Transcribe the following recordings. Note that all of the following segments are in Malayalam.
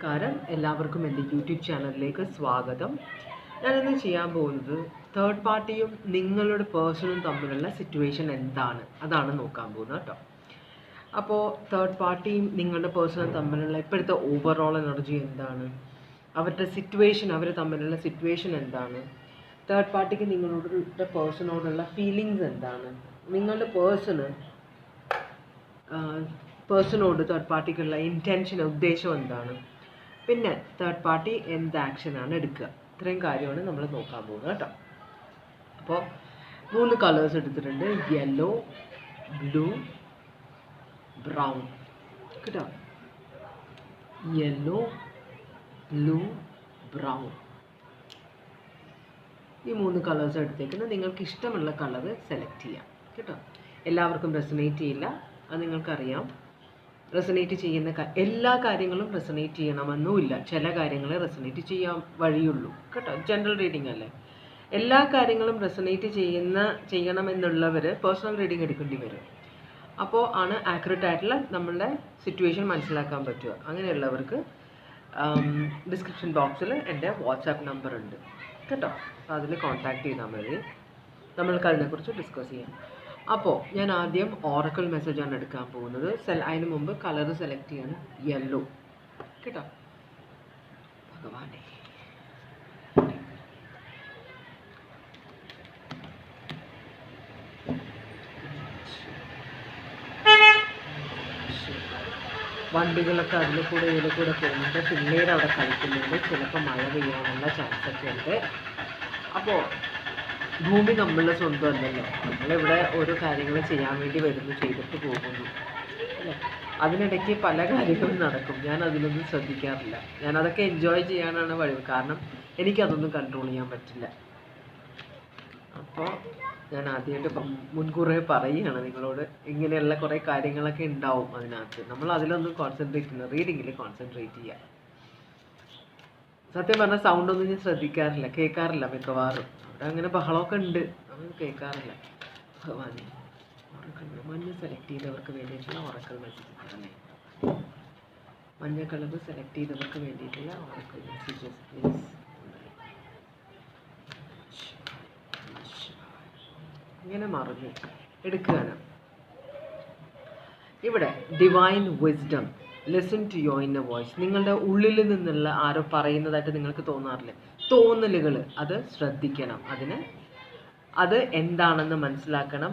നമസ്കാരം, എല്ലാവർക്കും എൻ്റെ യൂട്യൂബ് ചാനലിലേക്ക് സ്വാഗതം. ഞാനിന്ന് ചെയ്യാൻ പോകുന്നത് തേർഡ് പാർട്ടിയും നിങ്ങളുടെ പേഴ്സണും തമ്മിലുള്ള സിറ്റുവേഷൻ എന്താണ്, അതാണ് നോക്കാൻ പോകുന്നത് കേട്ടോ. അപ്പോൾ തേർഡ് പാർട്ടിയും നിങ്ങളുടെ പേഴ്സണും തമ്മിലുള്ള ഇപ്പോഴത്തെ ഓവറോൾ എനർജി എന്താണ്, അവരുടെ സിറ്റുവേഷൻ, അവർ തമ്മിലുള്ള സിറ്റുവേഷൻ എന്താണ്, തേർഡ് പാർട്ടിക്ക് നിങ്ങളുടെ പേഴ്സണോടുള്ള ഫീലിങ്സ് എന്താണ്, നിങ്ങളുടെ പേഴ്സണോട് തേർഡ് പാർട്ടിക്കുള്ള ഇൻറ്റൻഷൻ, ഉദ്ദേശം എന്താണ്, പിന്നെ തേർഡ് പാർട്ടി എന്ത് ആക്ഷനാണ് എടുക്കുക, ഇത്രയും കാര്യമാണ് നമ്മൾ നോക്കാൻ പോകുന്നത് കേട്ടോ. അപ്പോൾ 3 കളേഴ്സ് എടുത്തിട്ടുണ്ട്: യെല്ലോ, ബ്ലൂ, ബ്രൗൺ കേട്ടോ. യെല്ലോ, ബ്ലൂ, ബ്രൗൺ, ഈ 3 കളേഴ്സ് എടുത്തേക്കുന്നത്. നിങ്ങൾക്ക് ഇഷ്ടമുള്ള കളർ സെലക്ട് ചെയ്യാം കേട്ടോ. എല്ലാവർക്കും റെസൊനേറ്റ് ചെയ്യില്ല, അത് നിങ്ങൾക്കറിയാം. റെസൊനേറ്റ് ചെയ്യുന്ന എല്ലാ കാര്യങ്ങളും റെസൊനേറ്റ് ചെയ്യണമെന്നുമില്ല, ചില കാര്യങ്ങൾ റെസൊനേറ്റ് ചെയ്യാൻ വഴിയുള്ളൂ കേട്ടോ. ജനറൽ റീഡിംഗ് അല്ലേ. എല്ലാ കാര്യങ്ങളും റെസൊനേറ്റ് ചെയ്യണമെന്നുള്ളവർ പേഴ്സണൽ റീഡിംഗ് എടുക്കേണ്ടി വരും. അപ്പോൾ ആണ് ആക്യുറേറ്റ് ആയിട്ടുള്ള നമ്മളുടെ സിറ്റുവേഷൻ മനസ്സിലാക്കാൻ പറ്റുക. അങ്ങനെയുള്ളവർക്ക് ഡിസ്ക്രിപ്ഷൻ ബോക്സിൽ എൻ്റെ വാട്സാപ്പ് നമ്പർ ഉണ്ട് കേട്ടോ. അപ്പോൾ അതിൽ കോൺടാക്ട് ചെയ്താൽ മതി, നമ്മൾക്ക് അതിനെക്കുറിച്ച് ഡിസ്കസ് ചെയ്യാം. അപ്പോൾ ഞാൻ ആദ്യം ഓറക്കിൾ മെസ്സേജാണ് എടുക്കാൻ പോകുന്നത്. അതിന് മുമ്പ് കളർ സെലക്ട് ചെയ്യണം, യെല്ലോ കേട്ടോ. ഭഗവാനെ, വണ്ടികളൊക്കെ അതിൽ കൂടെ ഇതിൽ കൂടെ പോകുന്നുണ്ട്, പിള്ളേർ അവിടെ കളിക്കുന്നുണ്ട്, ചിലപ്പോൾ മഴ പെയ്യാനുള്ള ചാൻസ് ഒക്കെ ഉണ്ട്. അപ്പോൾ ഭൂമി നമ്മളുടെ സ്വന്തമല്ലല്ലോ, നമ്മളിവിടെ ഓരോ കാര്യങ്ങൾ ചെയ്യാൻ വേണ്ടി വരുന്നു, ചെയ്തിട്ട് പോകുന്നു അല്ലേ. അതിനിടയ്ക്ക് പല കാര്യങ്ങളും നടക്കും, ഞാൻ അതിലൊന്നും ശ്രദ്ധിക്കാറില്ല. ഞാനതൊക്കെ എൻജോയ് ചെയ്യാനാണ് വഴി, കാരണം എനിക്കതൊന്നും കൺട്രോൾ ചെയ്യാൻ പറ്റില്ല. അപ്പോൾ ഞാൻ ആദ്യമായിട്ട് മുൻകൂറേ പറയുകയാണ് നിങ്ങളോട്, ഇങ്ങനെയുള്ള കുറേ കാര്യങ്ങളൊക്കെ ഉണ്ടാവും അതിനകത്ത്. നമ്മൾ അതിലൊന്നും കോൺസെൻട്രേറ്റ് ചെയ്യുന്നു, റീഡിങ്ങിൽ കോൺസെൻട്രേറ്റ് ചെയ്യുക. സത്യം പറഞ്ഞാൽ സൗണ്ടൊന്നും ഞാൻ ശ്രദ്ധിക്കാറില്ല, കേൾക്കാറില്ല മിക്കവാറും. അവിടെ അങ്ങനെ ബഹളമൊക്കെ ഉണ്ട്, നമ്മൾ കേൾക്കാറില്ല. ഭഗവാനെ, മഞ്ഞ സെലക്ട് ചെയ്തവർക്ക് വേണ്ടിയിട്ടുള്ള ഓറക്കിൾ മെസ്സേജ് തന്നെ. മഞ്ഞ കളർ സെലക്ട് ചെയ്തവർക്ക് വേണ്ടിയിട്ടുള്ള ഓറക്കിൾ മെസ്സേജസ് പ്ലീസ്. ഇങ്ങനെ മറിഞ്ഞ് എടുക്കുകയാണ്. ഇവിടെ divine wisdom, listen to your inner voice. നിങ്ങളുടെ ഉള്ളിൽ നിന്നുള്ള ആരോ പറയുന്നതായിട്ട് നിങ്ങൾക്ക് തോന്നാറില്ലേ, തോന്നലുകൾ, അത് ശ്രദ്ധിക്കണം. അത് എന്താണെന്ന് മനസ്സിലാക്കണം.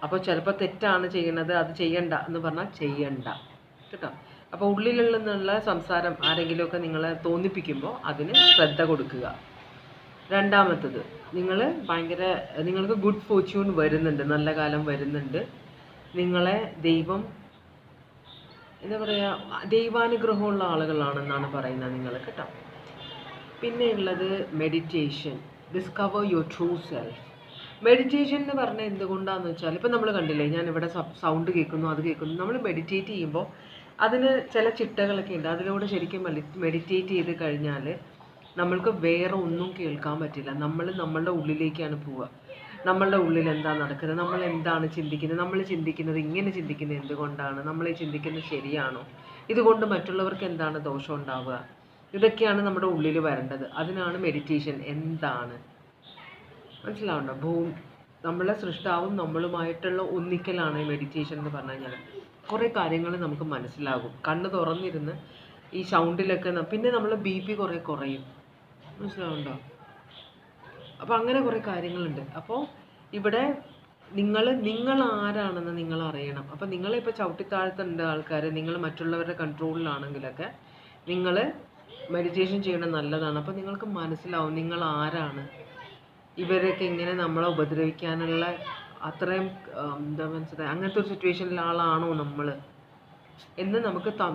അപ്പോൾ ചിലപ്പോൾ തെറ്റാണ് ചെയ്യുന്നത്, അത് ചെയ്യണ്ട എന്ന് പറഞ്ഞാൽ ചെയ്യണ്ട കേട്ടോ. അപ്പോൾ ഉള്ളിൽ നിന്നുള്ള സംസാരം ആരെങ്കിലുമൊക്കെ നിങ്ങളെ തോന്നിപ്പിക്കുമ്പോൾ അതിന് ശ്രദ്ധ കൊടുക്കുക. രണ്ടാമത്തത്, നിങ്ങൾക്ക് ഗുഡ് ഫോർച്യൂൺ വരുന്നുണ്ട്, നല്ല കാലം വരുന്നുണ്ട്. നിങ്ങളെ ദൈവം എന്താ പറയുക, ദൈവാനുഗ്രഹമുള്ള ആളുകളാണെന്നാണ് പറയുന്നത് നിങ്ങൾ കേട്ടോ. പിന്നെ ഉള്ളത് meditation, discover your true self. Meditation എന്ന് പറഞ്ഞാൽ എന്തുകൊണ്ടാണെന്ന് വെച്ചാൽ, ഇപ്പം നമ്മൾ കണ്ടില്ലേ, ഞാനിവിടെ സൗണ്ട് കേൾക്കുന്നു, അത് കേൾക്കുന്നു. നമ്മൾ മെഡിറ്റേറ്റ് ചെയ്യുമ്പോൾ അതിന് ചില ചിട്ടകളൊക്കെ ഉണ്ട്. അതിലൂടെ ശരിക്കും മെഡിറ്റേറ്റ് ചെയ്ത് കഴിഞ്ഞാൽ നമ്മൾക്ക് വേറെ ഒന്നും കേൾക്കാൻ പറ്റില്ല. നമ്മളുടെ ഉള്ളിലേക്കാണ് പോവുക. നമ്മളുടെ ഉള്ളിൽ എന്താ നടക്കുന്നത്, നമ്മൾ എന്താണ് ചിന്തിക്കുന്നത്, നമ്മൾ ചിന്തിക്കുന്നത് ഇങ്ങനെ ചിന്തിക്കുന്നത് എന്തുകൊണ്ടാണ്, നമ്മൾ ചിന്തിക്കുന്നത് ശരിയാണോ, ഇതുകൊണ്ട് മറ്റുള്ളവർക്ക് എന്താണ് ദോഷം ഉണ്ടാവുക, ഇതൊക്കെയാണ് നമ്മുടെ ഉള്ളിൽ വരേണ്ടത്. അതിനാണ് മെഡിറ്റേഷൻ. എന്താണ് മനസ്സിലാവുണ്ടോ? നമ്മളെ സൃഷ്ടാവും നമ്മളുമായിട്ടുള്ള ഒന്നിക്കലാണ് മെഡിറ്റേഷൻ എന്ന് പറഞ്ഞു കഴിഞ്ഞാൽ. കുറേ കാര്യങ്ങൾ നമുക്ക് മനസ്സിലാകും കണ്ണ് തുറന്നിരുന്ന് ഈ സൗണ്ടിലൊക്കെ. പിന്നെ നമ്മളെ BP കുറയും, മനസ്സിലാവുണ്ടോ? അപ്പോൾ അങ്ങനെ കുറേ കാര്യങ്ങളുണ്ട്. അപ്പോൾ ഇവിടെ നിങ്ങൾ ആരാണെന്ന് നിങ്ങൾ അറിയണം. അപ്പോൾ നിങ്ങളിപ്പോൾ ചവിട്ടിത്താഴ്ത്തേണ്ട ആൾക്കാർ, നിങ്ങൾ മറ്റുള്ളവരുടെ കൺട്രോളിലാണെങ്കിലൊക്കെ നിങ്ങൾ മെഡിറ്റേഷൻ ചെയ്യണം, നല്ലതാണ്. അപ്പോൾ നിങ്ങൾക്ക് മനസ്സിലാവും നിങ്ങൾ ആരാണ്. ഇവരൊക്കെ ഇങ്ങനെ നമ്മളെ ഉപദ്രവിക്കാനുള്ള അത്രയും എന്താ മനസ്സിലായി, അങ്ങനത്തെ ഒരു സിറ്റുവേഷനിൽ ആളാണോ നമ്മൾ എന്ന്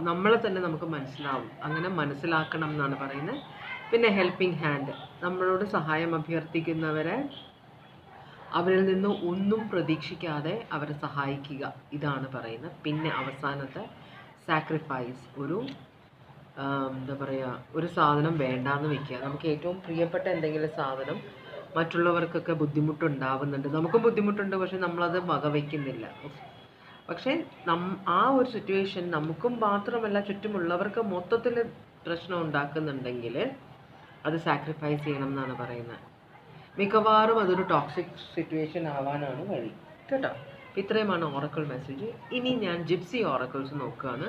നമ്മളെ തന്നെ നമുക്ക് മനസ്സിലാവും. അങ്ങനെ മനസ്സിലാക്കണം എന്നാണ് പറയുന്നത്. പിന്നെ ഹെൽപ്പിംഗ് ഹാൻഡ്, നമ്മളോട് സഹായം അഭ്യർത്ഥിക്കുന്നവരെ അവരിൽ നിന്ന് ഒന്നും പ്രതീക്ഷിക്കാതെ അവരെ സഹായിക്കുക, ഇതാണ് പറയുന്നത്. പിന്നെ അവസാനത്തെ സാക്രിഫൈസ്, എന്താ പറയുക, ഒരു സാധനം വേണ്ടാന്ന് വെക്കുക. നമുക്ക് ഏറ്റവും പ്രിയപ്പെട്ട എന്തെങ്കിലും സാധനം മറ്റുള്ളവർക്കൊക്കെ ബുദ്ധിമുട്ടുണ്ടാവുന്നുണ്ട്, നമുക്കും ബുദ്ധിമുട്ടുണ്ട്, പക്ഷെ നമ്മളത് വകവയ്ക്കുന്നില്ല. പക്ഷേ ആ ഒരു സിറ്റുവേഷൻ നമുക്കും മാത്രമല്ല ചുറ്റുമുള്ളവർക്ക് മൊത്തത്തിൽ പ്രശ്നം ഉണ്ടാക്കുന്നുണ്ടെങ്കിൽ അത് സാക്രിഫൈസ് ചെയ്യണം എന്നാണ് പറയുന്നത്. മിക്കവാറും അതൊരു ടോക്സിക് സിറ്റുവേഷൻ ആവാനാണ് വഴി കേട്ടോ. ഇത്രയുമാണ് ഓറക്കിൾ മെസ്സേജ്. ഇനി ഞാൻ ജിപ്സി ഓറക്കിൾസ് നോക്കുകയാണ്.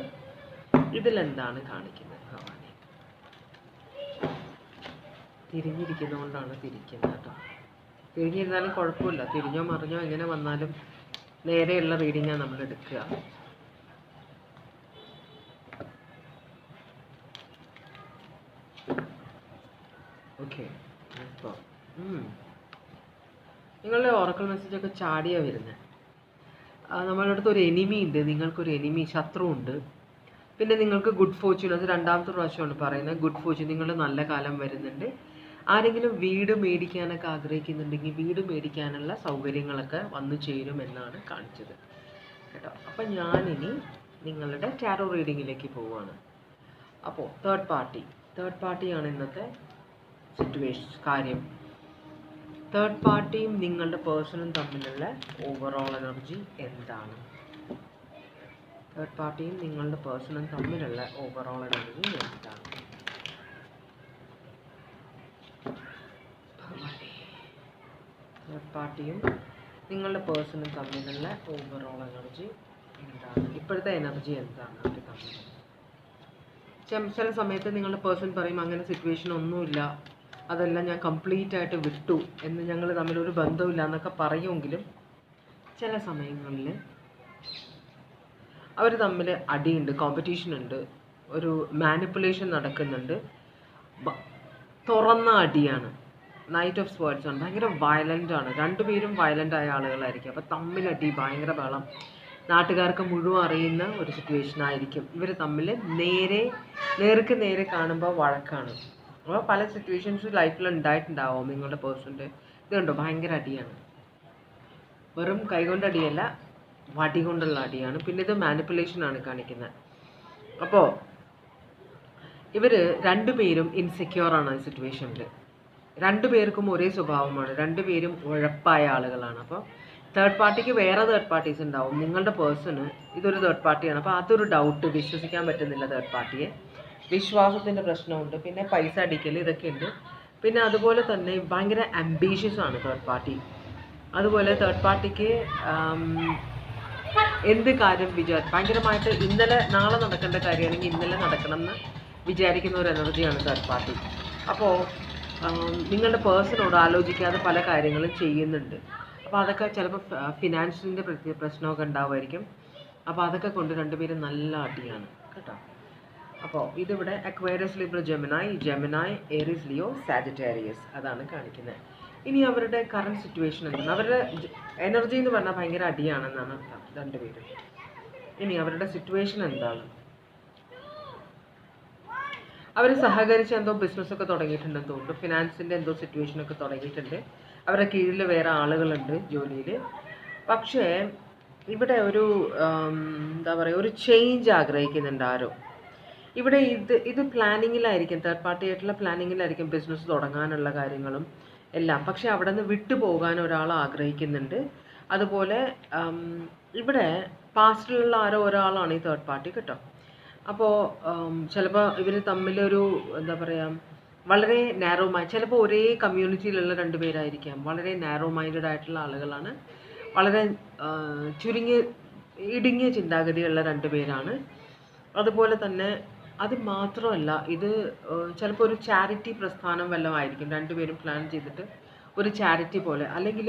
ഇതിലെന്താണ് കാണിക്കുന്നത്? ഭഗവാനെ, തിരിഞ്ഞിരിക്കുന്നതുകൊണ്ടാണ് തിരിക്കുന്നത് കേട്ടോ. തിരിഞ്ഞിരുന്നാലും കുഴപ്പമില്ല, തിരിഞ്ഞോ മറിഞ്ഞോ എങ്ങനെ വന്നാലും നേരെയുള്ള റീഡിങ്ങാണ് നമ്മൾ എടുക്കുക. ഓക്കെ, അപ്പോൾ നിങ്ങളുടെ ഓറക്കിൾ മെസ്സേജൊക്കെ ചാടിയാണ് വരുന്നത്. നമ്മളുടെ അടുത്ത് ഒരു എനിമി ഉണ്ട്, നിങ്ങൾക്കൊരു എനിമി, ശത്രു ഉണ്ട്. പിന്നെ നിങ്ങൾക്ക് ഗുഡ് ഫോർച്യൂൺ, അത് രണ്ടാമത്തെ പ്രാവശ്യമാണ് പറയുന്നത്. ഗുഡ് ഫോർച്യൂൺ, നിങ്ങളുടെ നല്ല കാലം വരുന്നുണ്ട്. ആരെങ്കിലും വീട് മേടിക്കാനൊക്കെ ആഗ്രഹിക്കുന്നുണ്ടെങ്കിൽ വീട് മേടിക്കാനുള്ള സൗകര്യങ്ങളൊക്കെ വന്നു ചേരുമെന്നാണ് കാണിച്ചത് കേട്ടോ. അപ്പം ഞാനിനി നിങ്ങളുടെ ടാരോ റീഡിങ്ങിലേക്ക് പോവുകയാണ്. അപ്പോൾ തേർഡ് പാർട്ടിയാണ് ഇന്നത്തെ സിറ്റുവേഷൻ കാര്യം. തേർഡ് പാർട്ടിയും നിങ്ങളുടെ പേഴ്സണും തമ്മിലുള്ള ഓവറോൾ എനർജി എന്താണ്? തേർഡ് പാർട്ടിയും നിങ്ങളുടെ പേഴ്സണും തമ്മിലുള്ള ഓവറോൾ എനർജി എന്താണ്? തേർഡ് പാർട്ടിയും നിങ്ങളുടെ പേഴ്സണും തമ്മിലുള്ള ഓവറോൾ എനർജി എന്താണ്? ഇപ്പോഴത്തെ എനർജി എന്താണ് അവർ തമ്മിൽ? ചില സമയത്ത് നിങ്ങളുടെ പേഴ്സൺ പറയും അങ്ങനെ സിറ്റുവേഷൻ ഒന്നുമില്ല, അതെല്ലാം ഞാൻ കംപ്ലീറ്റ് ആയിട്ട് വിട്ടു എന്ന്, ഞങ്ങൾ തമ്മിലൊരു ബന്ധമില്ല എന്നൊക്കെ പറയുമെങ്കിലും ചില സമയങ്ങളിൽ അവർ തമ്മിൽ അടിയുണ്ട്, കോമ്പറ്റീഷൻ ഉണ്ട്, ഒരു മാനിപ്പുലേഷൻ നടക്കുന്നുണ്ട്, തുറന്ന അടിയാണ്. നൈറ്റ് ഓഫ് സ്വേർഡ്സ് ആണ്, ഭയങ്കര വയലൻ്റ് ആണ്. രണ്ടുപേരും വയലൻ്റ് ആയ ആളുകളായിരിക്കും. അപ്പോൾ തമ്മിലടി, ഭയങ്കര ബഹളം, നാട്ടുകാർക്ക് മുഴുവൻ അറിയുന്ന ഒരു സിറ്റുവേഷൻ ആയിരിക്കും. ഇവർ തമ്മിൽ നേർക്ക് നേരെ കാണുമ്പോൾ വഴക്കാണ്. അപ്പോൾ പല സിറ്റുവേഷൻസ് ലൈഫിൽ ഉണ്ടായിട്ടുണ്ടാവും നിങ്ങളുടെ പേഴ്സൻ്റെ. ഇതുണ്ടോ, ഭയങ്കര അടിയാണ്, വെറും കൈകൊണ്ട് അടിയല്ല, വടി കൊണ്ടുള്ള അടിയാണ്. പിന്നെ ഇത് മാനിപ്പുലേഷനാണ് കാണിക്കുന്നത്. അപ്പോൾ ഇവർ രണ്ടുപേരും ഇൻസെക്യൂറാണ് ഈ സിറ്റുവേഷനിൽ. രണ്ടുപേർക്കും ഒരേ സ്വഭാവമാണ്, രണ്ടുപേരും ഉഴപ്പായ ആളുകളാണ്. അപ്പോൾ തേർഡ് പാർട്ടിക്ക് വേറെ തേർഡ് പാർട്ടീസ് ഉണ്ടാവും. നിങ്ങളുടെ പേഴ്സണ് ഇതൊരു തേർഡ് പാർട്ടിയാണ്. അപ്പോൾ അതൊരു ഡൗട്ട്, വിശ്വസിക്കാൻ പറ്റുന്നില്ല തേർഡ് പാർട്ടിയെ, വിശ്വാസത്തിൻ്റെ പ്രശ്നമുണ്ട്, പിന്നെ പൈസ അടിക്കൽ, ഇതൊക്കെ ഉണ്ട്. പിന്നെ അതുപോലെ തന്നെ ഭയങ്കര അംബീഷ്യസ് ആണ് തേർഡ് പാർട്ടി. അതുപോലെ തേർഡ് പാർട്ടിക്ക് എന്ത് കാര്യം ഭയങ്കരമായിട്ട് നാളെ നടക്കേണ്ട കാര്യമാണെങ്കിൽ ഇന്നലെ നടക്കണം എന്ന് വിചാരിക്കുന്ന ഒരു എനർജിയാണ് തേർഡ് പാർട്ടി. അപ്പോൾ നിങ്ങളുടെ പേഴ്സണോട് ആലോചിക്കാതെ പല കാര്യങ്ങളും ചെയ്യുന്നുണ്ട്. അപ്പോൾ അതൊക്കെ ചിലപ്പോൾ ഫിനാൻഷ്യലിൻ്റെ പ്രശ്നമൊക്കെ ഉണ്ടാവുമായിരിക്കും. അപ്പോൾ അതൊക്കെ കൊണ്ട് രണ്ടുപേരും നല്ല അടിയാണ് കേട്ടോ. അപ്പോൾ ഇതിവിടെ Aquarius, Libra, ജെമിനായ്, Aries, Leo, Sagittarius, അതാണ് കാണിക്കുന്നത്. ഇനി അവരുടെ കറണ്ട് സിറ്റുവേഷൻ എന്താണ്? അവരുടെ എനർജി എന്ന് പറഞ്ഞാൽ ഭയങ്കര അടിയാണെന്നാണ് അർത്ഥം രണ്ടുപേരും. ഇനി അവരുടെ സിറ്റുവേഷൻ എന്താണ്? അവർ സഹകരിച്ച് എന്തോ ബിസിനസ്സൊക്കെ തുടങ്ങിയിട്ടുണ്ടെന്ന് തോന്നുന്നു. ഫിനാൻസിൻ്റെ എന്തോ സിറ്റുവേഷനൊക്കെ തുടങ്ങിയിട്ടുണ്ട്. അവരുടെ കീഴിൽ വേറെ ആളുകളുണ്ട് ജോലിയിൽ. പക്ഷേ ഇവിടെ ഒരു എന്താ പറയുക, ഒരു ചേഞ്ച് ആഗ്രഹിക്കുന്നുണ്ട് ആരോ. ഇവിടെ ഇത് പ്ലാനിങ്ങിലായിരിക്കും, തേർഡ് പാർട്ടി ആയിട്ടുള്ള പ്ലാനിങ്ങിലായിരിക്കും ബിസിനസ് തുടങ്ങാനുള്ള കാര്യങ്ങളും എല്ലാം. പക്ഷേ അവിടെ നിന്ന് വിട്ടുപോകാൻ ഒരാൾ ആഗ്രഹിക്കുന്നുണ്ട്. അതുപോലെ ഇവിടെ പാസ്റ്റിലുള്ള ഒരാളാണ് ഈ തേർഡ് പാർട്ടി കേട്ടോ. അപ്പോൾ ചിലപ്പോൾ ഇവർ തമ്മിലൊരു എന്താ പറയുക, വളരെ നാരോ മൈൻഡ്, ചിലപ്പോൾ ഒരേ കമ്മ്യൂണിറ്റിയിലുള്ള രണ്ടുപേരായിരിക്കാം. വളരെ നാരോ മൈൻഡഡ് ആയിട്ടുള്ള ആളുകളാണ്, വളരെ ഇടുങ്ങിയ ചിന്താഗതിയുള്ള രണ്ടുപേരാണ്. അതുപോലെ തന്നെ അത് മാത്രമല്ല, ഇത് ചിലപ്പോൾ ഒരു ചാരിറ്റി പ്രസ്ഥാനം വല്ലതും ആയിരിക്കും. രണ്ടുപേരും പ്ലാൻ ചെയ്തിട്ട് ഒരു ചാരിറ്റി പോലെ, അല്ലെങ്കിൽ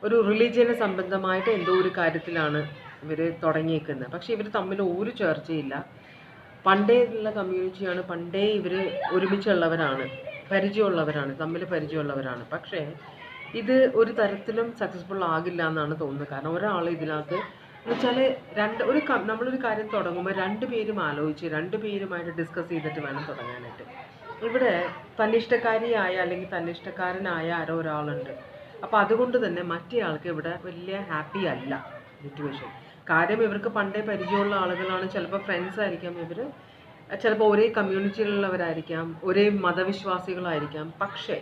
ഒരു റിലീജിയന് സംബന്ധമായിട്ട് എന്തോ ഒരു കാര്യത്തിലാണ് ഇവർ തുടങ്ങിയേക്കുന്നത്. പക്ഷേ ഇവർ തമ്മിൽ ഒരു ചർച്ചയില്ല. പണ്ടേ ഉള്ള കമ്മ്യൂണിറ്റിയാണ്, പണ്ടേ ഇവർ ഒരുമിച്ചുള്ളവരാണ്, പരിചയമുള്ളവരാണ്, തമ്മിൽ പരിചയമുള്ളവരാണ്. പക്ഷേ ഇത് ഒരു തരത്തിലും സക്സസ്ഫുൾ ആകില്ല എന്നാണ് തോന്നുന്നത്. കാരണം ഒരാൾ ഇതിനകത്ത് എന്ന് വെച്ചാൽ നമ്മളൊരു കാര്യം തുടങ്ങുമ്പോൾ രണ്ടുപേരും ആലോചിച്ച് രണ്ടുപേരുമായിട്ട് ഡിസ്കസ് ചെയ്തിട്ട് വേണം തുടങ്ങാനായിട്ട്. ഇവിടെ തന്നിഷ്ടക്കാരിയായ അല്ലെങ്കിൽ തന്നിഷ്ടക്കാരനായ ഒരാളുണ്ട്. അപ്പോൾ അതുകൊണ്ട് തന്നെ മറ്റേ ആൾക്ക് ഇവിടെ വലിയ ഹാപ്പി അല്ല സിറ്റുവേഷൻ. കാര്യം ഇവർക്ക് പണ്ടേ പരിചയമുള്ള ആളുകളാണ്, ചിലപ്പോൾ ഫ്രണ്ട്സ് ആയിരിക്കാം, ഇവർ ചിലപ്പോൾ ഒരേ കമ്മ്യൂണിറ്റിയിലുള്ളവരായിരിക്കാം, ഒരേ മതവിശ്വാസികളായിരിക്കാം. പക്ഷേ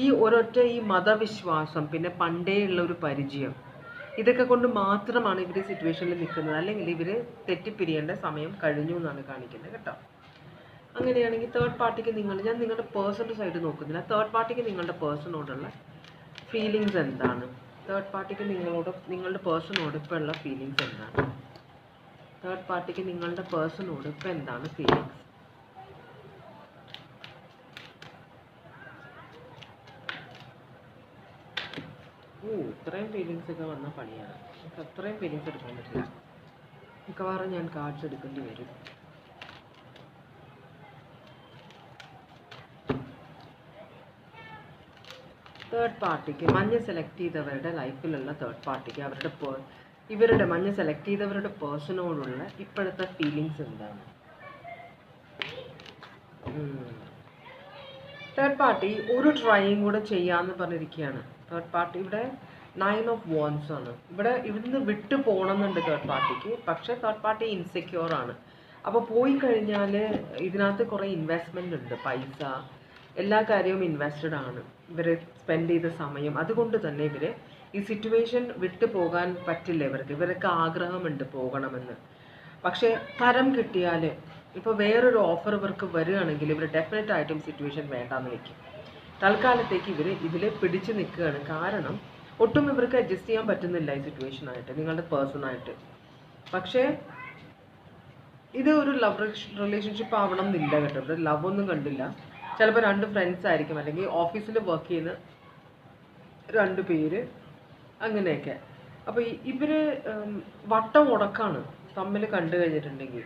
ഈ മതവിശ്വാസം, പിന്നെ പണ്ടേ ഉള്ള ഒരു പരിചയം, ഇതൊക്കെ കൊണ്ട് മാത്രമാണ് ഇവർ ഈ സിറ്റുവേഷനിൽ നിൽക്കുന്നത്. അല്ലെങ്കിൽ ഇവർ തെറ്റിപ്പിരിയേണ്ട സമയം കഴിഞ്ഞു എന്നാണ് കാണിക്കുന്നത് കേട്ടോ. അങ്ങനെയാണെങ്കിൽ തേർഡ് പാർട്ടിക്ക് ഞാൻ നിങ്ങളുടെ പേഴ്സണൽ സൈഡ് നോക്കുന്നില്ല. തേർഡ് പാർട്ടിക്ക് നിങ്ങളുടെ പേഴ്സണോടുള്ള ഫീലിങ്സ് എന്താണ്? തേർഡ് പാർട്ടിക്ക് നിങ്ങളുടെ പേഴ്സണോട് ഇപ്പോൾ ഉള്ള ഫീലിങ്സ് എന്താണ്? തേർഡ് പാർട്ടിക്ക് നിങ്ങളുടെ പേഴ്സണോട് ഇപ്പോൾ എന്താണ് ഫീലിങ്സ്? ഇത്രയും ഫീലിങ്സ് ഒക്കെ വന്ന പണിയാണ്. നമുക്ക് അത്രയും ഫീലിങ്സ് എടുക്കാൻ പറ്റില്ല. മിക്കവാറും ഞാൻ കാർഡ്സ് എടുക്കേണ്ടി വരും. തേർഡ് പാർട്ടിക്ക് മഞ്ഞ സെലക്ട് ചെയ്തവരുടെ ലൈഫിലുള്ള തേർഡ് പാർട്ടിക്ക് ഇവരുടെ മഞ്ഞ സെലക്ട് ചെയ്തവരുടെ പേഴ്സണോടുള്ള ഇപ്പോഴത്തെ ഫീലിങ്സ് എന്താണ്? തേർഡ് പാർട്ടി ഒരു ട്രൈയും കൂടെ ചെയ്യാമെന്ന് പറഞ്ഞിരിക്കുകയാണ്. തേർഡ് പാർട്ടി ഇവിടെ 9 ഓഫ് വാൻഡ്സ് ആണ്. ഇവിടുന്ന് വിട്ടു പോകണമെന്നുണ്ട് തേർഡ് പാർട്ടിക്ക്. പക്ഷേ തേർഡ് പാർട്ടി ഇൻസെക്യൂർ ആണ്. അപ്പോൾ പോയി കഴിഞ്ഞാൽ ഇതിനകത്ത് കുറേ ഇൻവെസ്റ്റ്മെൻ്റ് ഉണ്ട്. പൈസ, എല്ലാ കാര്യവും ഇൻവെസ്റ്റഡ് ആണ്. ഇവർ സ്പെൻഡ് ചെയ്ത സമയം. അതുകൊണ്ട് തന്നെ ഇവർ ഈ സിറ്റുവേഷൻ വിട്ടു പോകാൻ പറ്റില്ല. ഇവർക്ക് ആഗ്രഹമുണ്ട് പോകണമെന്ന്. പക്ഷേ തരം കിട്ടിയാൽ, ഇപ്പോൾ വേറൊരു ഓഫർ ഇവർക്ക് വരികയാണെങ്കിൽ ഇവർ ഡെഫിനറ്റ് ആയിട്ടും സിറ്റുവേഷൻ വേണ്ടാന്ന് വയ്ക്കും. തൽക്കാലത്തേക്ക് ഇവർ ഇതിൽ പിടിച്ചു നിൽക്കുകയാണ്. കാരണം ഒട്ടും ഇവർക്ക് അഡ്ജസ്റ്റ് ചെയ്യാൻ പറ്റുന്നില്ല ഈ സിറ്റുവേഷനായിട്ട്, നിങ്ങളുടെ പേഴ്സണായിട്ട്. പക്ഷേ ഇത് ഒരു ലവ് റിലേഷൻഷിപ്പ് ആവണം എന്നില്ല കേട്ടോ. ഇവിടെ ലവ് ഒന്നും കണ്ടില്ല. ചിലപ്പോൾ 2 ഫ്രണ്ട്സ് ആയിരിക്കും, അല്ലെങ്കിൽ ഓഫീസിൽ വർക്ക് ചെയ്യുന്ന 2 പേര്, അങ്ങനെയൊക്കെ. അപ്പോൾ ഇവർ വട്ടം ഉടക്കാണ് തമ്മിൽ കണ്ടു കഴിഞ്ഞിട്ടുണ്ടെങ്കിൽ.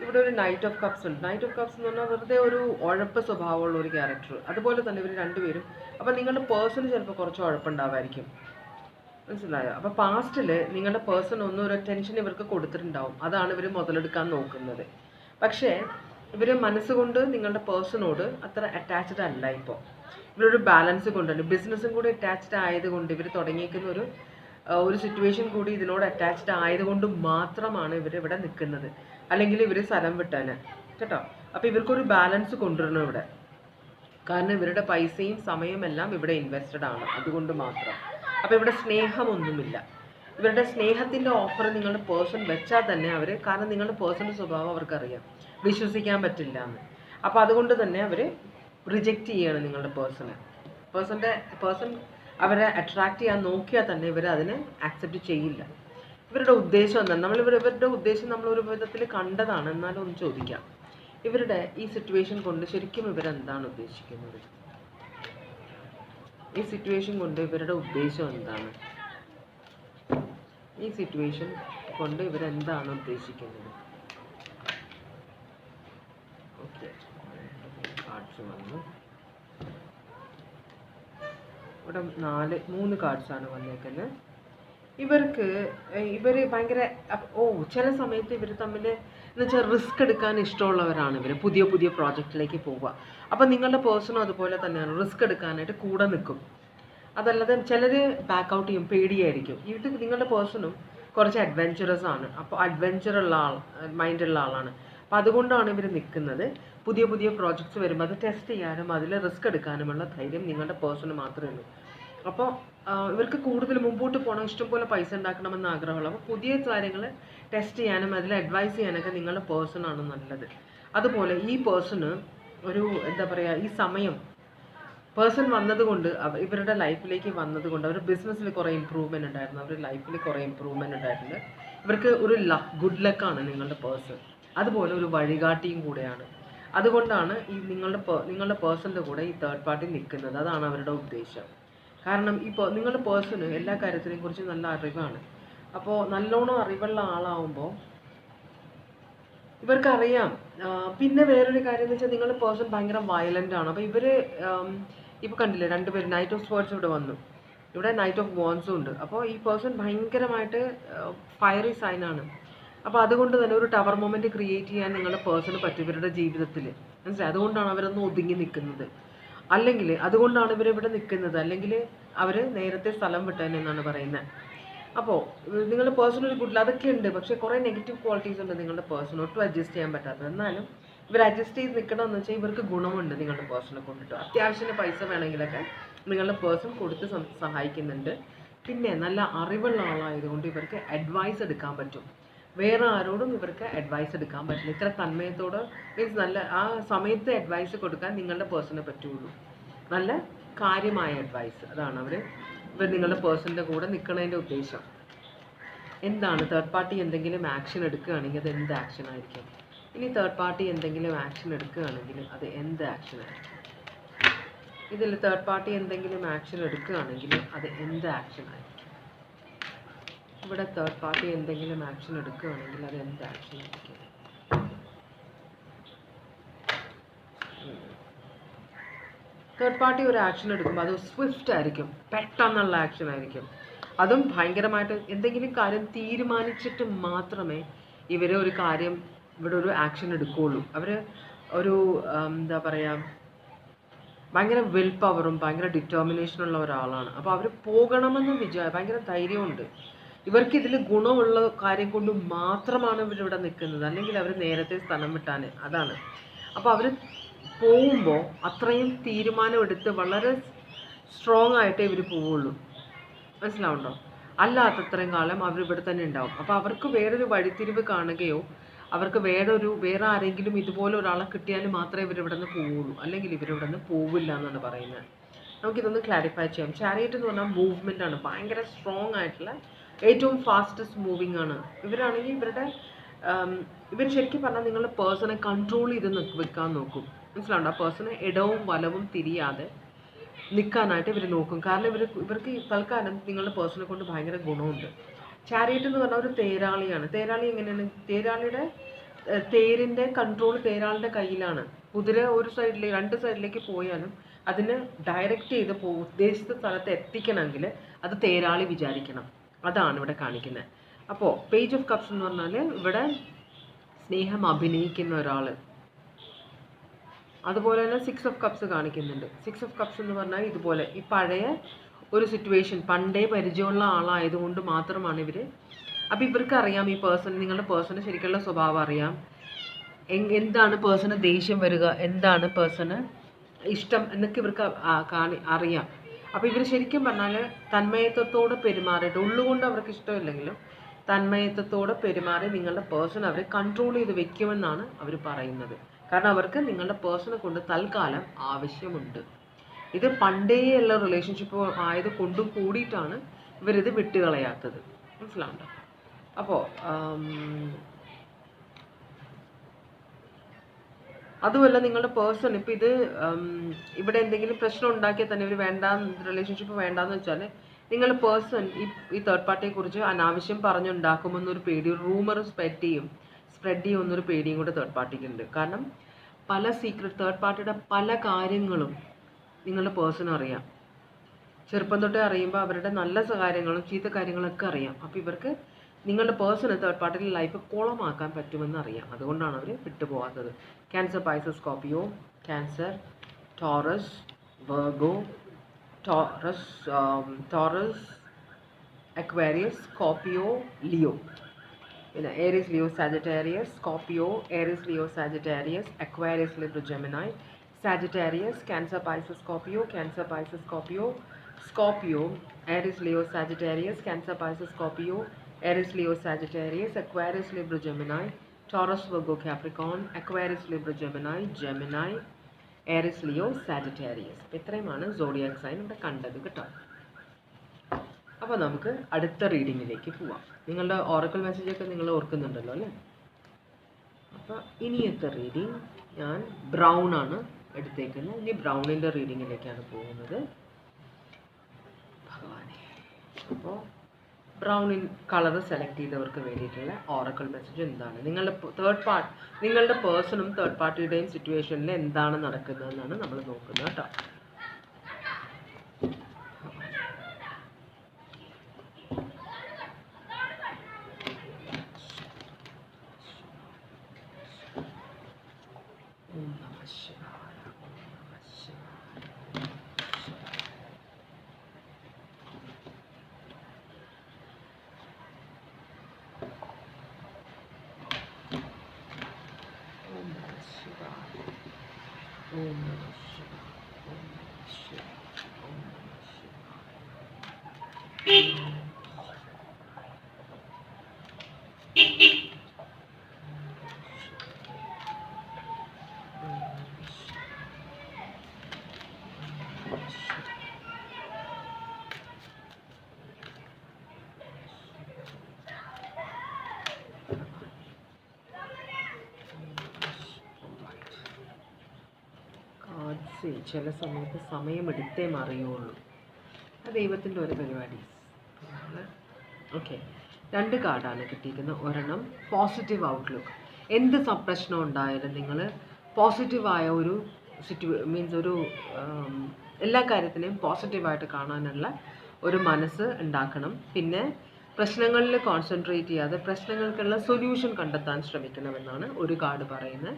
ഇവിടെ ഒരു നൈറ്റ് ഓഫ് കപ്സ് ഉണ്ട്. നൈറ്റ് ഓഫ് കപ്സ് എന്ന് പറഞ്ഞാൽ വെറുതെ ഒരു ഉഴപ്പ് സ്വഭാവമുള്ള ഒരു ക്യാരക്ടർ. അതുപോലെ തന്നെ ഇവർ 2 പേരും. അപ്പോൾ നിങ്ങളുടെ പേഴ്സൺ ചിലപ്പോൾ കുറച്ച് ഉഴപ്പുണ്ടാവായിരിക്കും, മനസ്സിലായോ? അപ്പോൾ പാസ്റ്റിൽ നിങ്ങളുടെ പേഴ്സൺ ഒരു ടെൻഷൻ ഇവർക്ക് കൊടുത്തിട്ടുണ്ടാവും. അതാണ് ഇവർ മുതലെടുക്കാൻ നോക്കുന്നത്. പക്ഷേ ഇവർ മനസ്സുകൊണ്ട് നിങ്ങളുടെ പേഴ്സണോട് അത്ര അറ്റാച്ച്ഡ് അല്ല. ഇപ്പോൾ ഇവരൊരു ബാലൻസ് കൊണ്ടുണ്ട്. ബിസിനസ്സും കൂടി അറ്റാച്ച്ഡ് ആയതുകൊണ്ട് ഇവർ തുടങ്ങിയിരിക്കുന്ന ഒരു സിറ്റുവേഷൻ കൂടി ഇതിനോട് അറ്റാച്ച്ഡ് ആയതുകൊണ്ട് മാത്രമാണ് ഇവർ ഇവിടെ നിൽക്കുന്നത്. അല്ലെങ്കിൽ ഇവർ സ്ഥലം വിട്ടാൽ കേട്ടോ. അപ്പോൾ ഇവർക്കൊരു ബാലൻസ് കൊണ്ടുവരണം ഇവിടെ. കാരണം ഇവരുടെ പൈസയും സമയവും എല്ലാം ഇവിടെ ഇൻവെസ്റ്റഡ് ആണ്. അതുകൊണ്ട് മാത്രം. അപ്പോൾ ഇവിടെ സ്നേഹമൊന്നുമില്ല. ഇവരുടെ സ്നേഹത്തിൻ്റെ ഓഫർ നിങ്ങളുടെ പേഴ്സൺ വെച്ചാൽ തന്നെ കാരണം നിങ്ങളുടെ പേഴ്സൻ്റെ സ്വഭാവം അവർക്കറിയാം, വിശ്വസിക്കാൻ പറ്റില്ല എന്ന്. അപ്പോൾ അതുകൊണ്ട് തന്നെ അവർ റിജക്റ്റ് ചെയ്യാണ് നിങ്ങളുടെ പേഴ്സൺ അവരെ അട്രാക്റ്റ് ചെയ്യാൻ നോക്കിയാൽ തന്നെ ഇവർ അതിനെ ആക്സെപ്റ്റ് ചെയ്യില്ല. ഇവരുടെ ഉദ്ദേശം എന്താണ്? ഇവരുടെ ഉദ്ദേശം നമ്മളൊരു വിധത്തിൽ കണ്ടതാണ്. എന്നാലും ഒന്ന് ചോദിക്കാം, ഇവരുടെ ഈ സിറ്റുവേഷൻ കൊണ്ട് ശരിക്കും ഇവരെന്താണ് ഉദ്ദേശിക്കുന്നത്? ഈ സിറ്റുവേഷൻ കൊണ്ട് ഇവരുടെ ഉദ്ദേശം എന്താണ്? ഈ സിറ്റുവേഷൻ കൊണ്ട് ഇവരെന്താണ് ഉദ്ദേശിക്കുന്നത്? ഓക്കെ, കാർഡ്സ് വന്നു. ഇവിടെ 3 കാർഡ്സാണ് വന്നേക്കുന്നത്. ഇവർ ഭയങ്കര ചില സമയത്ത് ഇവർ തമ്മിൽ എന്ന് വെച്ചാൽ റിസ്ക് എടുക്കാൻ ഇഷ്ടമുള്ളവരാണ്. പുതിയ പ്രോജക്റ്റിലേക്ക് പോവുക. അപ്പം നിങ്ങളുടെ പേഴ്സണും അതുപോലെ തന്നെയാണ്, റിസ്ക് എടുക്കാനായിട്ട് കൂടെ നിൽക്കും. അതല്ലാതെ ചിലർ ബാക്ക് ഔട്ട് ചെയ്യും, പേടിയായിരിക്കും. നിങ്ങളുടെ പേഴ്സണും കുറച്ച് അഡ്വെഞ്ചറസ് ആണ്. അപ്പോൾ അഡ്വെഞ്ചറുള്ള മൈൻഡുള്ള ആളാണ്. അപ്പോൾ അതുകൊണ്ടാണ് ഇവർ നിൽക്കുന്നത്. പുതിയ പ്രോജക്ട്സ് വരുമ്പോൾ അത് ടെസ്റ്റ് ചെയ്യാനും അതിൽ റിസ്ക് എടുക്കാനുമുള്ള ധൈര്യം നിങ്ങളുടെ പേഴ്സണ് മാത്രമേ ഉള്ളൂ. അപ്പോൾ ഇവർക്ക് കൂടുതൽ മുമ്പോട്ട് പോകണം, ഇഷ്ടംപോലെ പൈസ ഉണ്ടാക്കണമെന്ന് ആഗ്രഹമുള്ളൂ. അപ്പോൾ പുതിയ കാര്യങ്ങൾ ടെസ്റ്റ് ചെയ്യാനും അതിൽ അഡ്വൈസ് ചെയ്യാനൊക്കെ നിങ്ങളുടെ പേഴ്സണാണ് നല്ലത്. അതുപോലെ ഈ പേഴ്സണ് എന്താ പറയുക, ഈ സമയം പേഴ്സൺ വന്നതുകൊണ്ട് ഇവരുടെ ലൈഫിലേക്ക് വന്നതുകൊണ്ട് അവർ ബിസിനസ്സിൽ കുറേ ഇമ്പ്രൂവ്മെൻ്റ് ഉണ്ടായിരുന്നു, അവരുടെ ലൈഫിൽ കുറേ ഇമ്പ്രൂവ്മെൻ്റ് ഉണ്ടായിട്ടുണ്ട്. ഇവർക്ക് ഒരു ഗുഡ് ലക്കാണ് നിങ്ങളുടെ പേഴ്സൺ. അതുപോലെ ഒരു വഴികാട്ടിയും കൂടെയാണ്. അതുകൊണ്ടാണ് ഈ നിങ്ങളുടെ പേഴ്സൻ്റെ കൂടെ ഈ തേർഡ് പാർട്ടി നിൽക്കുന്നത്. അതാണ് അവരുടെ ഉദ്ദേശം. കാരണം ഇപ്പോൾ നിങ്ങളുടെ പേഴ്സണ് എല്ലാ കാര്യത്തിനെയും കുറിച്ച് നല്ല അറിവാണ്. അപ്പോൾ നല്ലോണം അറിവുള്ള ആളാവുമ്പോൾ ഇവർക്കറിയാം. പിന്നെ വേറൊരു കാര്യം എന്ന് വെച്ചാൽ നിങ്ങളുടെ പേഴ്സൺ ഭയങ്കര വയലൻ്റ് ആണ്. അപ്പോൾ ഇപ്പോൾ കണ്ടില്ലേ 2 പേര് നൈറ്റ് ഓഫ് സ്പോർട്സ് ഇവിടെ വന്നു, ഇവിടെ നൈറ്റ് ഓഫ് വാൻസും ഉണ്ട്. അപ്പോൾ ഈ പേഴ്സൺ ഭയങ്കരമായിട്ട് ഫയറി സൈനാണ്. അപ്പോൾ അതുകൊണ്ട് തന്നെ ഒരു ടവർ മൊമെൻറ്റ് ക്രിയേറ്റ് ചെയ്യാൻ നിങ്ങളുടെ പേഴ്സണ് പറ്റും ഇവരുടെ ജീവിതത്തിൽ, മനസ്സിലായി? അതുകൊണ്ടാണ് അവരൊന്ന് ഒതുങ്ങി നിൽക്കുന്നത്. അല്ലെങ്കിൽ അതുകൊണ്ടാണ് ഇവരിവിടെ നിൽക്കുന്നത്. അല്ലെങ്കിൽ അവർ നേരത്തെ സ്ഥലം വിട്ടേനെന്നാണ് പറയുന്നത്. അപ്പോൾ നിങ്ങളുടെ പേഴ്സൺ ഒരു ഗുഡ് അതൊക്കെ ഉണ്ട്. പക്ഷേ കുറേ നെഗറ്റീവ് ക്വാളിറ്റീസ് ഉണ്ട് നിങ്ങളുടെ പേഴ്സൺ, ഒട്ടും അഡ്ജസ്റ്റ് ചെയ്യാൻ പറ്റാത്തത്. എന്നാലും ഇവർ അഡ്ജസ്റ്റ് ചെയ്ത് നിൽക്കണമെന്ന് വെച്ചാൽ ഇവർക്ക് ഗുണമുണ്ട് നിങ്ങളുടെ പേഴ്സണെ കൊണ്ടിട്ട്. അത്യാവശ്യത്തിന് പൈസ വേണമെങ്കിലൊക്കെ നിങ്ങളുടെ പേഴ്സൺ കൊടുത്ത് സഹായിക്കുന്നുണ്ട്. പിന്നെ നല്ല അറിവുള്ള ആളായതുകൊണ്ട് ഇവർക്ക് അഡ്വൈസ് എടുക്കാൻ പറ്റും. വേറെ ആരോടും ഇവർക്ക് അഡ്വൈസ് എടുക്കാൻ പറ്റില്ല. ഇത്ര തന്മയത്തോട് മീൻസ് നല്ല ആ സമയത്ത് അഡ്വൈസ് കൊടുക്കാൻ നിങ്ങളുടെ പേഴ്സണിനെ പറ്റുള്ളൂ. നല്ല കാര്യമായ അഡ്വൈസ്. അതാണ് ഇവർ നിങ്ങളുടെ പേഴ്സണിൻ്റെ കൂടെ നിൽക്കുന്നതിൻ്റെ ഉദ്ദേശം. എന്താണ് തേർഡ് പാർട്ടി എന്തെങ്കിലും ആക്ഷൻ എടുക്കുകയാണെങ്കിൽ അത് എന്ത് ആക്ഷൻ ആയിരിക്കും? ഇനി തേർഡ് പാർട്ടി എന്തെങ്കിലും ആക്ഷൻ എടുക്കുകയാണെങ്കിൽ അത് എന്ത് ആക്ഷൻ ആയിരിക്കും? ഇതിൽ തേർഡ് പാർട്ടി എന്തെങ്കിലും ആക്ഷൻ എടുക്കുകയാണെങ്കിൽ അത് എന്ത് ആക്ഷൻ ആയിരിക്കും? ഇവിടെ തേർഡ് പാർട്ടി എന്തെങ്കിലും ആക്ഷൻ എടുക്കുകയാണെങ്കിൽ അത് എന്ത് ആക്ഷൻ ആയിരിക്കും? തേർഡ് പാർട്ടി ഒരു ആക്ഷൻ എടുക്കുമ്പോൾ അത് സ്വിഫ്റ്റ് ആയിരിക്കും, പെട്ടെന്നുള്ള ആക്ഷൻ ആയിരിക്കും. അതും ഭയങ്കരമായിട്ട് എന്തെങ്കിലും കാര്യം തീരുമാനിച്ചിട്ട് മാത്രമേ ഇവർ ഒരു കാര്യം ഇവിടെ ഒരു ആക്ഷൻ എടുക്കുകയുള്ളൂ. അവർ ഒരു എന്താ പറയുക, ഭയങ്കര വിൽ പവറും ഭയങ്കര ഡിറ്റർമിനേഷനുള്ള ഒരാളാണ്. അപ്പോൾ അവർ പോകണമെന്ന് ഭയങ്കര ധൈര്യമുണ്ട്. ഇവർക്ക് ഇതിൽ ഗുണമുള്ള കാര്യം കൊണ്ട് മാത്രമാണ് ഇവരിവിടെ നിൽക്കുന്നത്, അല്ലെങ്കിൽ അവർ നേരത്തെ സ്ഥലം വിട്ടാൻ. അതാണ്. അപ്പോൾ അവർ പോകുമ്പോൾ അത്രയും തീരുമാനമെടുത്ത് വളരെ സ്ട്രോങ് ആയിട്ടേ ഇവർ പോവുള്ളൂ. മനസ്സിലാവുണ്ടോ? അല്ലാത്തത്രയും കാലം അവർ ഇവിടെ തന്നെ ഉണ്ടാവും. അപ്പോൾ അവർക്ക് വേറൊരു വഴിത്തിരിവ് കാണുകയോ അവർക്ക് വേറെ ആരെങ്കിലും ഇതുപോലെ ഒരാളെ കിട്ടിയാൽ മാത്രമേ ഇവരിവിടെ നിന്ന് പോവുള്ളൂ, അല്ലെങ്കിൽ ഇവരിവിടെ നിന്ന് പോവില്ല എന്നാണ് പറയുന്നത്. നമുക്കിതൊന്ന് ക്ലാരിഫൈ ചെയ്യാം. ചാരിയറ്റ് എന്ന് പറഞ്ഞാൽ മൂവ്മെൻ്റ് ആണ്, ഭയങ്കര സ്ട്രോങ് ആയിട്ടുള്ള ഏറ്റവും ഫാസ്റ്റസ്റ്റ് മൂവിങ് ആണ്. ഇവരാണെങ്കിൽ ഇവർ ശരിക്കും പറഞ്ഞാൽ നിങ്ങളുടെ പേഴ്സണെ കൺട്രോൾ ചെയ്ത് വെക്കാൻ നോക്കും. മനസ്സിലാവുണ്ടോ? ആ പേഴ്സണെ ഇടവും വലവും തിരിയാതെ നിൽക്കാനായിട്ട് ഇവർ നോക്കും. കാരണം ഇവർക്ക് തൽക്കാലം നിങ്ങളുടെ പേഴ്സണെ കൊണ്ട് ഭയങ്കര ഗുണമുണ്ട്. ചാരിയറ്റ് എന്ന് പറഞ്ഞാൽ ഒരു തേരാളിയാണ്. തേരാളി എങ്ങനെയാണ്? തേരാളിയുടെ തേരിൻ്റെ കൺട്രോൾ തേരാളിൻ്റെ കയ്യിലാണ്. കുതിര ഒരു സൈഡിലേക്ക് 2 സൈഡിലേക്ക് പോയാലും അതിന് ഡയറക്റ്റ് ചെയ്ത് ഉദ്ദേശിച്ച സ്ഥലത്ത് എത്തിക്കണമെങ്കിൽ അത് തേരാളി വിചാരിക്കണം. അതാണ് ഇവിടെ കാണിക്കുന്നത്. അപ്പോൾ പേജ് ഓഫ് കപ്സ് എന്ന് പറഞ്ഞാൽ ഇവിടെ സ്നേഹം അഭിനയിക്കുന്ന ഒരാൾ. അതുപോലെ തന്നെ 6 ഓഫ് കപ്സ് കാണിക്കുന്നുണ്ട്. 6 ഓഫ് കപ്സ് എന്ന് പറഞ്ഞാൽ ഇതുപോലെ ഈ പഴയ ഒരു സിറ്റുവേഷൻ പണ്ടേ പരിചയമുള്ള ആളായതുകൊണ്ട് മാത്രമാണ് ഇവർ. അപ്പോൾ ഇവർക്ക് അറിയാം ഈ നിങ്ങളുടെ പേഴ്സണ് ശരിക്കുള്ള സ്വഭാവം അറിയാം. എന്താണ് പേഴ്സണ് ദേഷ്യം വരിക, എന്താണ് പേഴ്സണ് ഇഷ്ടം എന്നൊക്കെ ഇവർക്ക് അറിയാം. അപ്പോൾ ഇവർ ശരിക്കും പറഞ്ഞാൽ തന്മയത്വത്തോടെ പെരുമാറിയിട്ട്, ഉള്ളുകൊണ്ട് അവർക്ക് ഇഷ്ടമില്ലെങ്കിലും തന്മയത്വത്തോടെ പെരുമാറി നിങ്ങളുടെ പേഴ്സൺ അവർ കൺട്രോൾ ചെയ്ത് വെക്കുമെന്നാണ് അവർ പറയുന്നത്. കാരണം അവർക്ക് നിങ്ങളുടെ പേഴ്സണെ കൊണ്ട് തൽക്കാലം ആവശ്യമുണ്ട്. ഇത് പണ്ടേയുള്ള റിലേഷൻഷിപ്പ് ആയത് കൊണ്ടും കൂടിയിട്ടാണ് ഇവരിത് വിട്ടുകളയാത്തത്. മനസ്സിലാവുണ്ടോ? അപ്പോൾ അതുമല്ല നിങ്ങളുടെ പേഴ്സൺ ഇപ്പോൾ ഇത് ഇവിടെ എന്തെങ്കിലും പ്രശ്നം ഉണ്ടാക്കിയാൽ തന്നെ ഇവർ റിലേഷൻഷിപ്പ് വേണ്ടാന്ന് വെച്ചാൽ നിങ്ങളുടെ പേഴ്സൺ ഈ തേർഡ് പാർട്ടിയെ കുറിച്ച് അനാവശ്യം പറഞ്ഞുണ്ടാക്കുമെന്നൊരു പേടി, റൂമർ സ്പ്രെഡ് ചെയ്യുമെന്നൊരു പേടിയും കൂടെ തേർഡ് പാർട്ടിക്ക് ഉണ്ട്. കാരണം പല തേർഡ് പാർട്ടിയുടെ പല കാര്യങ്ങളും നിങ്ങളുടെ പേഴ്സൺ അറിയാം. ചെറുപ്പം തൊട്ടേ അറിയുമ്പോൾ അവരുടെ നല്ല കാര്യങ്ങളും ചീത്ത കാര്യങ്ങളൊക്കെ അറിയാം. അപ്പോൾ ഇവർക്ക് നിങ്ങളുടെ പേഴ്സണ് തേർഡ് പാർട്ടിയുടെ ലൈഫ് കോളമാക്കാൻ പറ്റുമെന്ന് അറിയാം. അതുകൊണ്ടാണ് അവർ വിട്ടുപോകാത്തത്. Cancer, Pisces, Scorpio, Cancer, Taurus, Virgo, Taurus, Aquarius, Scorpio, Leo. പിന്നെ Aries, Leo, Sagittarius, Scorpio, Aries, Leo, Sagittarius, Aquarius, Libra, Gemini, Sagittarius, Cancer, Pisces, Scorpio, Cancer, Pisces, Scorpio, Aries, Leo, Sagittarius, Cancer, Pisces, Scorpio, Aries, Leo, Sagittarius, Aquarius, Libra, Gemini, Taurus, Virgo, Capricorn, Aquarius, Libra, Gemini, Aries, Leo, Sagittarius. ഇത്രയുമാണ് സോഡിയാക് സൈൻ ഇവിടെ കണ്ടത് കേട്ടോ. അപ്പോൾ നമുക്ക് അടുത്ത റീഡിങ്ങിലേക്ക് പോവാം. നിങ്ങളുടെ ഓറക്കിൾ മെസ്സേജൊക്കെ നിങ്ങൾ ഓർക്കുന്നുണ്ടല്ലോ അല്ലേ? അപ്പോൾ ഇനിയത്തെ റീഡിങ് ഞാൻ ബ്രൗൺ ആണ് എടുത്തേക്കുന്നത്. ഇനി ബ്രൗണിൻ്റെ റീഡിങ്ങിലേക്കാണ് പോകുന്നത്. ഭഗവാനെ. അപ്പോൾ ബ്രൗൺ കളർ സെലക്ട് ചെയ്തവർക്ക് വേണ്ടിയിട്ടുള്ള ഓറക്കിൾ മെസ്സേജ് എന്താണ്? നിങ്ങളുടെ പേഴ്സണും തേർഡ് പാർട്ടിയുടെയും സിറ്റുവേഷനിൽ എന്താണ് നടക്കുന്നതെന്നാണ് നമ്മൾ നോക്കുന്നത് കേട്ടോ. Om Namah Shivaya. കാർഡ്സ് ചില സമയത്ത് സമയമെടുത്തേ മറിയുള്ളൂ. അത് ദൈവത്തിൻ്റെ ഒരു പരിപാടി. ഓക്കെ, 2 കാർഡാണ് കിട്ടിയിരിക്കുന്നത്. ഒരെണ്ണം പോസിറ്റീവ് ഔട്ട്ലുക്ക്. എന്ത് പ്രശ്നം ഉണ്ടായാലും നിങ്ങൾ പോസിറ്റീവായ ഒരു മീൻസ് ഒരു എല്ലാ കാര്യത്തിനെയും പോസിറ്റീവായിട്ട് കാണാനുള്ള ഒരു മനസ്സ് ഉണ്ടാക്കണം. പിന്നെ പ്രശ്നങ്ങളിൽ കോൺസെൻട്രേറ്റ് ചെയ്യാതെ പ്രശ്നങ്ങൾക്കുള്ള സൊല്യൂഷൻ കണ്ടെത്താൻ ശ്രമിക്കണമെന്നാണ് ഒരു കാർഡ് പറയുന്നത്.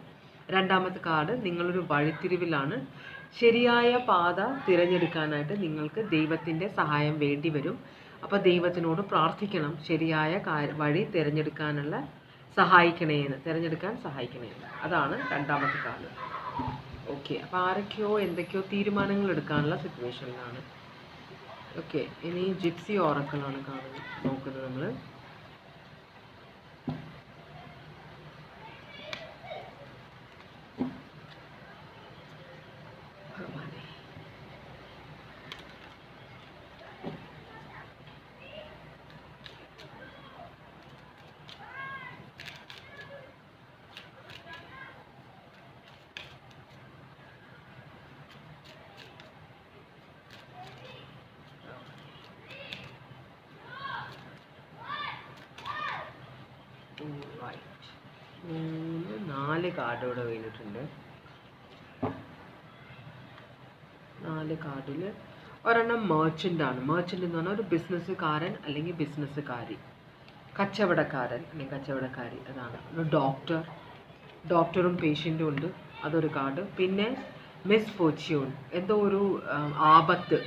രണ്ടാമത്തെ കാർഡ്, നിങ്ങളൊരു വഴിത്തിരിവിലാണ്. ശരിയായ പാത തിരഞ്ഞെടുക്കാനായിട്ട് നിങ്ങൾക്ക് ദൈവത്തിൻ്റെ സഹായം വേണ്ടി വരും. അപ്പോൾ ദൈവത്തിനോട് പ്രാർത്ഥിക്കണം, ശരിയായ വഴി തിരഞ്ഞെടുക്കാൻ സഹായിക്കണേന്ന്. അതാണ് രണ്ടാമത്തെ കാർഡ്. ഓക്കെ, അപ്പോൾ ആരൊക്കെയോ എന്തൊക്കെയോ തീരുമാനങ്ങൾ എടുക്കാനുള്ള സിറ്റുവേഷനിലാണ്. ഓക്കെ, ഇനി ജിപ്സി ഓറക്കിളാണ് നോക്കുന്നത് നമ്മൾ. നാല് കാർഡ് ഇവിടെ വീണിട്ടുണ്ട്. 4 കാർഡിൽ ഒരെണ്ണം മെർച്ചൻ്റ് ആണ്. മെർച്ചൻ്റ് എന്ന് പറഞ്ഞാൽ ഒരു ബിസിനസ്സുകാരൻ അല്ലെങ്കിൽ ബിസിനസ്സുകാരി, കച്ചവടക്കാരൻ അല്ലെങ്കിൽ കച്ചവടക്കാരി. അതാണ്. ഒരു ഡോക്ടറും പേഷ്യൻറ്റും ഉണ്ട്, അതൊരു കാർഡ്. പിന്നെ മിസ് ഫോർച്യൂൺ, എന്തോ ഒരു ആപത്ത്,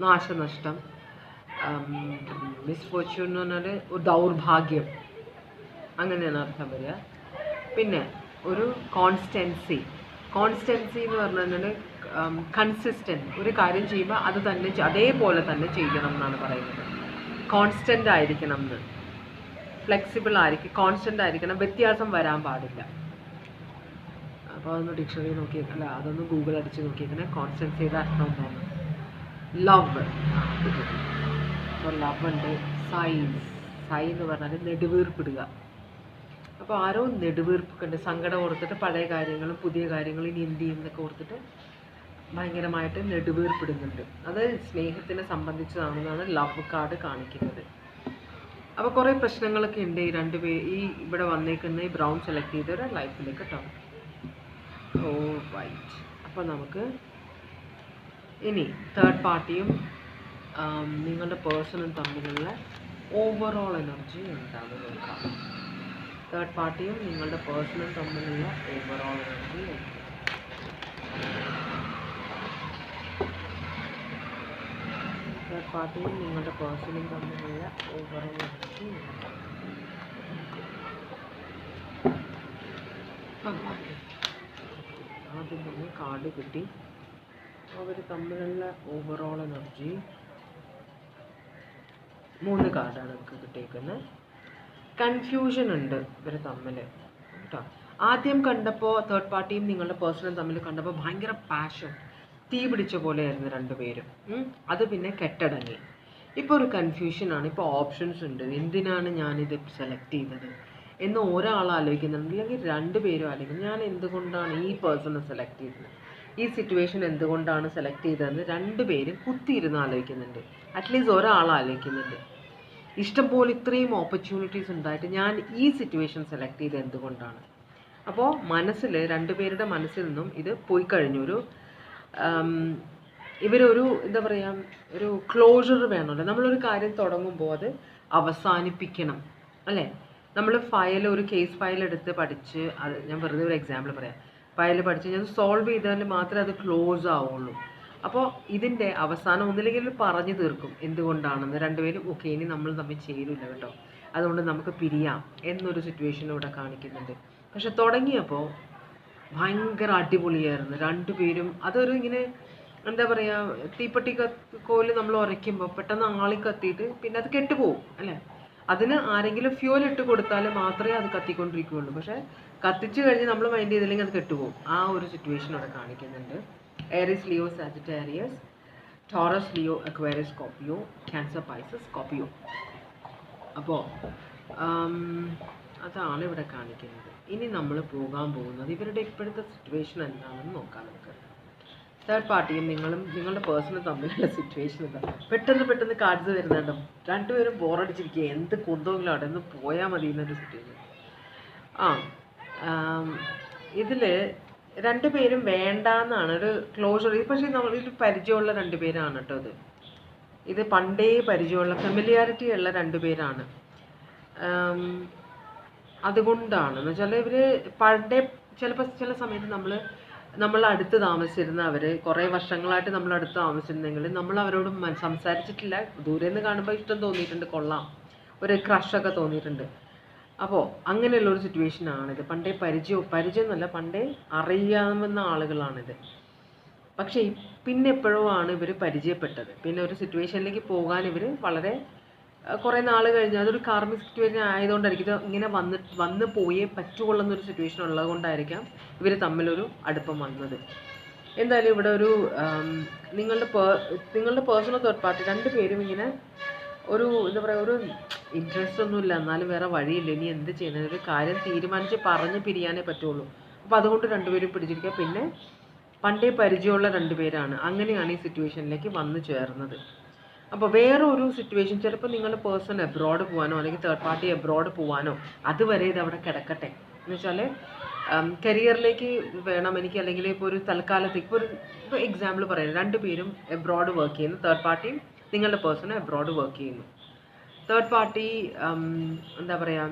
നാശനഷ്ടം. മിസ് ഫോർച്യൂൺ എന്ന് പറഞ്ഞാൽ ഒരു ദൗർഭാഗ്യം, അങ്ങനെയാണ് അർത്ഥം വരിക. പിന്നെ ഒരു കോൺസ്റ്റൻസി എന്ന് പറഞ്ഞാൽ കൺസിസ്റ്റൻറ്റ്, ഒരു കാര്യം ചെയ്യുമ്പോൾ അത് തന്നെ അതേപോലെ തന്നെ ചെയ്യണം എന്നാണ് പറയുന്നത്. കോൺസ്റ്റൻ്റ് ആയിരിക്കണം എന്ന്, ഫ്ലെക്സിബിൾ ആയിരിക്കും, കോൺസ്റ്റൻ്റ് ആയിരിക്കണം, വ്യത്യാസം വരാൻ പാടില്ല. അപ്പോൾ അതൊന്ന് ഡിക്ഷണറി നോക്കിയേക്കല്ല, അതൊന്ന് ഗൂഗിൾ അടിച്ച് നോക്കിയേക്കണേ. കോൺസ്റ്റൻസിയുടെ അർത്ഥം എന്താണ്? ലവ്. അപ്പോൾ ലവ് ഉണ്ട്. സൈ എന്ന് പറഞ്ഞാൽ നെടുവീർപ്പിടുക. അപ്പോൾ ആരോ നെടുവീർപ്പൊക്കെ ഉണ്ട്, സങ്കടം ഓർത്തിട്ട് പഴയ കാര്യങ്ങളും പുതിയ കാര്യങ്ങളും ഇനി എന്ത് ചെയ്യുന്നതൊക്കെ ഓർത്തിട്ട് ഭയങ്കരമായിട്ട് നെടുവീർപ്പിടുന്നുണ്ട്. അത് സ്നേഹത്തിനെ സംബന്ധിച്ചതാണെന്നാണ് ലവ് കാർഡ് കാണിക്കുന്നത്. അപ്പോൾ കുറേ പ്രശ്നങ്ങളൊക്കെ ഉണ്ട് ഈ ഇവിടെ വന്നേക്കുന്ന ഈ ബ്രൗൺ സെലക്ട് ചെയ്തവരുടെ ലൈഫിൽ കേട്ടോ. ഓ റൈറ്റ്. അപ്പോൾ നമുക്ക് ഇനി തേർഡ് പാർട്ടിയും നിങ്ങളുടെ പേഴ്സണും തമ്മിലുള്ള ഓവറോൾ എനർജി എന്താണെന്ന് നോക്കാം. തേർഡ് പാർട്ടിയും നിങ്ങളുടെ പേഴ്സണും തമ്മിലുള്ള ഓവറോൾ എനർജി എന്താ? തേർഡ് പാർട്ടിയും നിങ്ങളുടെ പേഴ്സണും തമ്മിലുള്ള ഓവറോൾ എനർജി ആദ്യം തന്നെ കാർഡ് കിട്ടി. അവർ തമ്മിലുള്ള ഓവറോൾ എനർജി 3 കാർഡാണ് നമുക്ക് കിട്ടിയിരിക്കുന്നത്. കൺഫ്യൂഷൻ ഉണ്ട് ഇവർ തമ്മിൽ കേട്ടോ. ആദ്യം കണ്ടപ്പോൾ തേർഡ് പാർട്ടിയും നിങ്ങളുടെ പേഴ്സണും തമ്മിൽ കണ്ടപ്പോൾ ഭയങ്കര പാഷൻ, തീ പിടിച്ച പോലെയായിരുന്നു രണ്ടുപേരും. അത് പിന്നെ കെട്ടടങ്ങി. ഇപ്പോൾ ഒരു കൺഫ്യൂഷനാണ്. ഇപ്പോൾ ഓപ്ഷൻസ് ഉണ്ട്, എന്തിനാണ് ഞാനിത് സെലക്ട് ചെയ്തത് എന്ന് ഒരാൾ ആലോചിക്കുന്നുണ്ട്, അല്ലെങ്കിൽ 2 പേരും ആലോചിക്കും ഞാൻ എന്തുകൊണ്ടാണ് ഈ പേഴ്സണെ സെലക്ട് ചെയ്തത്, ഈ സിറ്റുവേഷൻ എന്തുകൊണ്ടാണ് സെലക്ട് ചെയ്തതെന്ന് 2 പേരും കുത്തിയിരുന്ന് ആലോചിക്കുന്നുണ്ട്. അറ്റ്ലീസ്റ്റ് ഒരാൾ ആലോചിക്കുന്നുണ്ട്, ഇഷ്ടംപോലെ ഇത്രയും ഓപ്പർച്യൂണിറ്റീസ് ഉണ്ടായിട്ട് ഞാൻ ഈ സിറ്റുവേഷൻ സെലക്ട് ചെയ്ത് എന്തുകൊണ്ടാണ്. അപ്പോൾ മനസ്സിൽ 2 പേരുടെ മനസ്സിൽ നിന്നും ഇത് പോയി കഴിഞ്ഞു. ഇവരൊരു എന്താ പറയുക, ഒരു ക്ലോഷർ വേണമല്ലോ. നമ്മളൊരു കാര്യം തുടങ്ങുമ്പോൾ അത് അവസാനിപ്പിക്കണം അല്ലേ. നമ്മൾ ഒരു കേസ് ഫയൽ എടുത്ത് പഠിച്ച്, അത് ഞാൻ വെറുതെ ഒരു എക്സാമ്പിൾ പറയാം, ഫയൽ പഠിച്ച് ഞാൻ സോൾവ് ചെയ്താൽ മാത്രമേ അത് ക്ലോസ് ആവുള്ളൂ. അപ്പോൾ ഇതിൻ്റെ അവസാനം ഒന്നില്ലെങ്കിൽ പറഞ്ഞു തീർക്കും എന്തുകൊണ്ടാണെന്ന്. 2 പേരും ഓക്കെ ഇനി നമ്മൾ തമ്മിൽ ചേരില്ല കേട്ടോ, അതുകൊണ്ട് നമുക്ക് പിരിയാം എന്നൊരു സിറ്റുവേഷൻ ഇവിടെ കാണിക്കുന്നുണ്ട്. പക്ഷെ തുടങ്ങിയപ്പോൾ ഭയങ്കര അടിപൊളിയായിരുന്നു 2 പേരും. അതൊരു ഇങ്ങനെ എന്താ പറയുക, തീപ്പെട്ടി കോല് നമ്മൾ ഉരയ്ക്കുമ്പോൾ പെട്ടെന്ന് ആളി കത്തിയിട്ട് പിന്നെ അത് കെട്ടുപോകും അല്ലേ. അതിന് ആരെങ്കിലും ഫ്യൂൽ ഇട്ട് കൊടുത്താൽ മാത്രമേ അത് കത്തിക്കൊണ്ടിരിക്കുകയുള്ളൂ. പക്ഷേ കത്തിച്ച് കഴിഞ്ഞ് നമ്മൾ മൈൻഡ് ചെയ്തില്ലെങ്കിൽ അത് കെട്ടുപോകും. ആ ഒരു സിറ്റുവേഷൻ അവിടെ കാണിക്കുന്നുണ്ട്. Aries, Leo, Sagittarius, Taurus, Leo, Aquarius, Scorpio, Cancer, Pisces, Scorpio. അപ്പോൾ അതാണ് ഇവിടെ കാണിക്കുന്നത്. ഇനി നമ്മൾ പോകാൻ പോകുന്നത് ഇവരുടെ ഇപ്പോഴത്തെ സിറ്റുവേഷൻ എന്താണെന്ന് നോക്കാം നമുക്ക്. തേർഡ് പാർട്ടിയും നിങ്ങളുടെ പേഴ്സണൽ തമ്മിലുള്ള സിറ്റുവേഷൻ എന്താ? പെട്ടെന്ന് കാർഡ്സ് വരുന്നുണ്ടോ? രണ്ടുപേരും ബോറടിച്ചിരിക്കുക, എന്ത് കുന്തമെങ്കിലും അവിടെ നിന്ന് പോയാൽ മതി എന്നൊരു സിറ്റുവേഷൻ. ഇതിൽ രണ്ടുപേരും വേണ്ടാന്നാണ് ഒരു ക്ലോഷർ. പക്ഷേ നമ്മളിൽ പരിചയമുള്ള രണ്ടുപേരാണ് കേട്ടോ ഇത്. ഇത് പണ്ടേ പരിചയമുള്ള ഫെമിലിയാരിറ്റി ഉള്ള രണ്ടുപേരാണ്. അതുകൊണ്ടാണ് എന്ന് വെച്ചാൽ ഇവർ പണ്ടേ ചില സമയത്ത് നമ്മൾ അടുത്ത് താമസിച്ചിരുന്ന കുറേ വർഷങ്ങളായിട്ട് നമ്മൾ അടുത്ത് താമസിച്ചിരുന്നെങ്കിൽ നമ്മൾ അവരോട് സംസാരിച്ചിട്ടില്ല. ദൂരെ നിന്ന് കാണുമ്പോൾ ഇഷ്ടം തോന്നിയിട്ടുണ്ട്, കൊള്ളാം, ഒരു ക്രഷൊക്കെ തോന്നിയിട്ടുണ്ട്. അപ്പോൾ അങ്ങനെയുള്ളൊരു സിറ്റുവേഷനാണിത്. പണ്ടേ പരിചയം എന്നല്ല, പണ്ടേ അറിയാവുന്ന ആളുകളാണിത്. പക്ഷേ പിന്നെ എപ്പോഴോ ആണ് ഇവർ പരിചയപ്പെട്ടത്. പിന്നെ ഒരു സിറ്റുവേഷനിലേക്ക് പോകാൻ ഇവർ വളരെ കുറേ നാൾ കഴിഞ്ഞ്, അതൊരു കാർമിക് സിറ്റുവേഷൻ ആയതുകൊണ്ടായിരിക്കും, ഇത് ഇങ്ങനെ വന്ന് പോയേ പറ്റുകൊള്ളുന്നൊരു സിറ്റുവേഷൻ ഉള്ളത് കൊണ്ടായിരിക്കാം ഇവർ തമ്മിലൊരു അടുപ്പം വന്നത്. എന്തായാലും ഇവിടെ ഒരു നിങ്ങളുടെ പേഴ്സണൽ തേർഡ് പാർട്ടി രണ്ടുപേരും ഇങ്ങനെ ഒരു എന്താ പറയുക, ഒരു ഇൻട്രസ്റ്റ് ഒന്നുമില്ല, എന്നാലും വേറെ വഴിയില്ല, ഇനി എന്ത് ചെയ്യുന്നത്, ഒരു കാര്യം തീരുമാനിച്ച് പറഞ്ഞ് പിരിയാനേ പറ്റുള്ളൂ. അപ്പോൾ അതുകൊണ്ട് രണ്ടുപേരും പിടിച്ചിരിക്കുക. പിന്നെ പണ്ടേ പരിചയമുള്ള രണ്ടുപേരാണ്. അങ്ങനെയാണ് ഈ സിറ്റുവേഷനിലേക്ക് വന്നു ചേർന്നത്. അപ്പോൾ വേറെ ഒരു സിറ്റുവേഷൻ, ചിലപ്പോൾ നിങ്ങളുടെ പേഴ്സൺ എബ്രോഡ് പോകാനോ അല്ലെങ്കിൽ തേർഡ് പാർട്ടി എബ്രോഡ് പോകാനോ, അതുവരെ ഇത് അവിടെ കിടക്കട്ടെ. എന്ന് വെച്ചാൽ കരിയറിലേക്ക് വേണം എനിക്ക്, അല്ലെങ്കിൽ ഇപ്പോൾ ഒരു തൽക്കാലത്തേക്ക് ഇപ്പോൾ എക്സാമ്പിൾ പറയാം, രണ്ടുപേരും എബ്രോഡ് വർക്ക് ചെയ്യുന്നു, തേർഡ് പാർട്ടിയും നിങ്ങളുടെ പേഴ്സൺ എബ്രോഡ് വർക്ക് ചെയ്യുന്നു. തേർഡ് പാർട്ടി എന്താ പറയുക,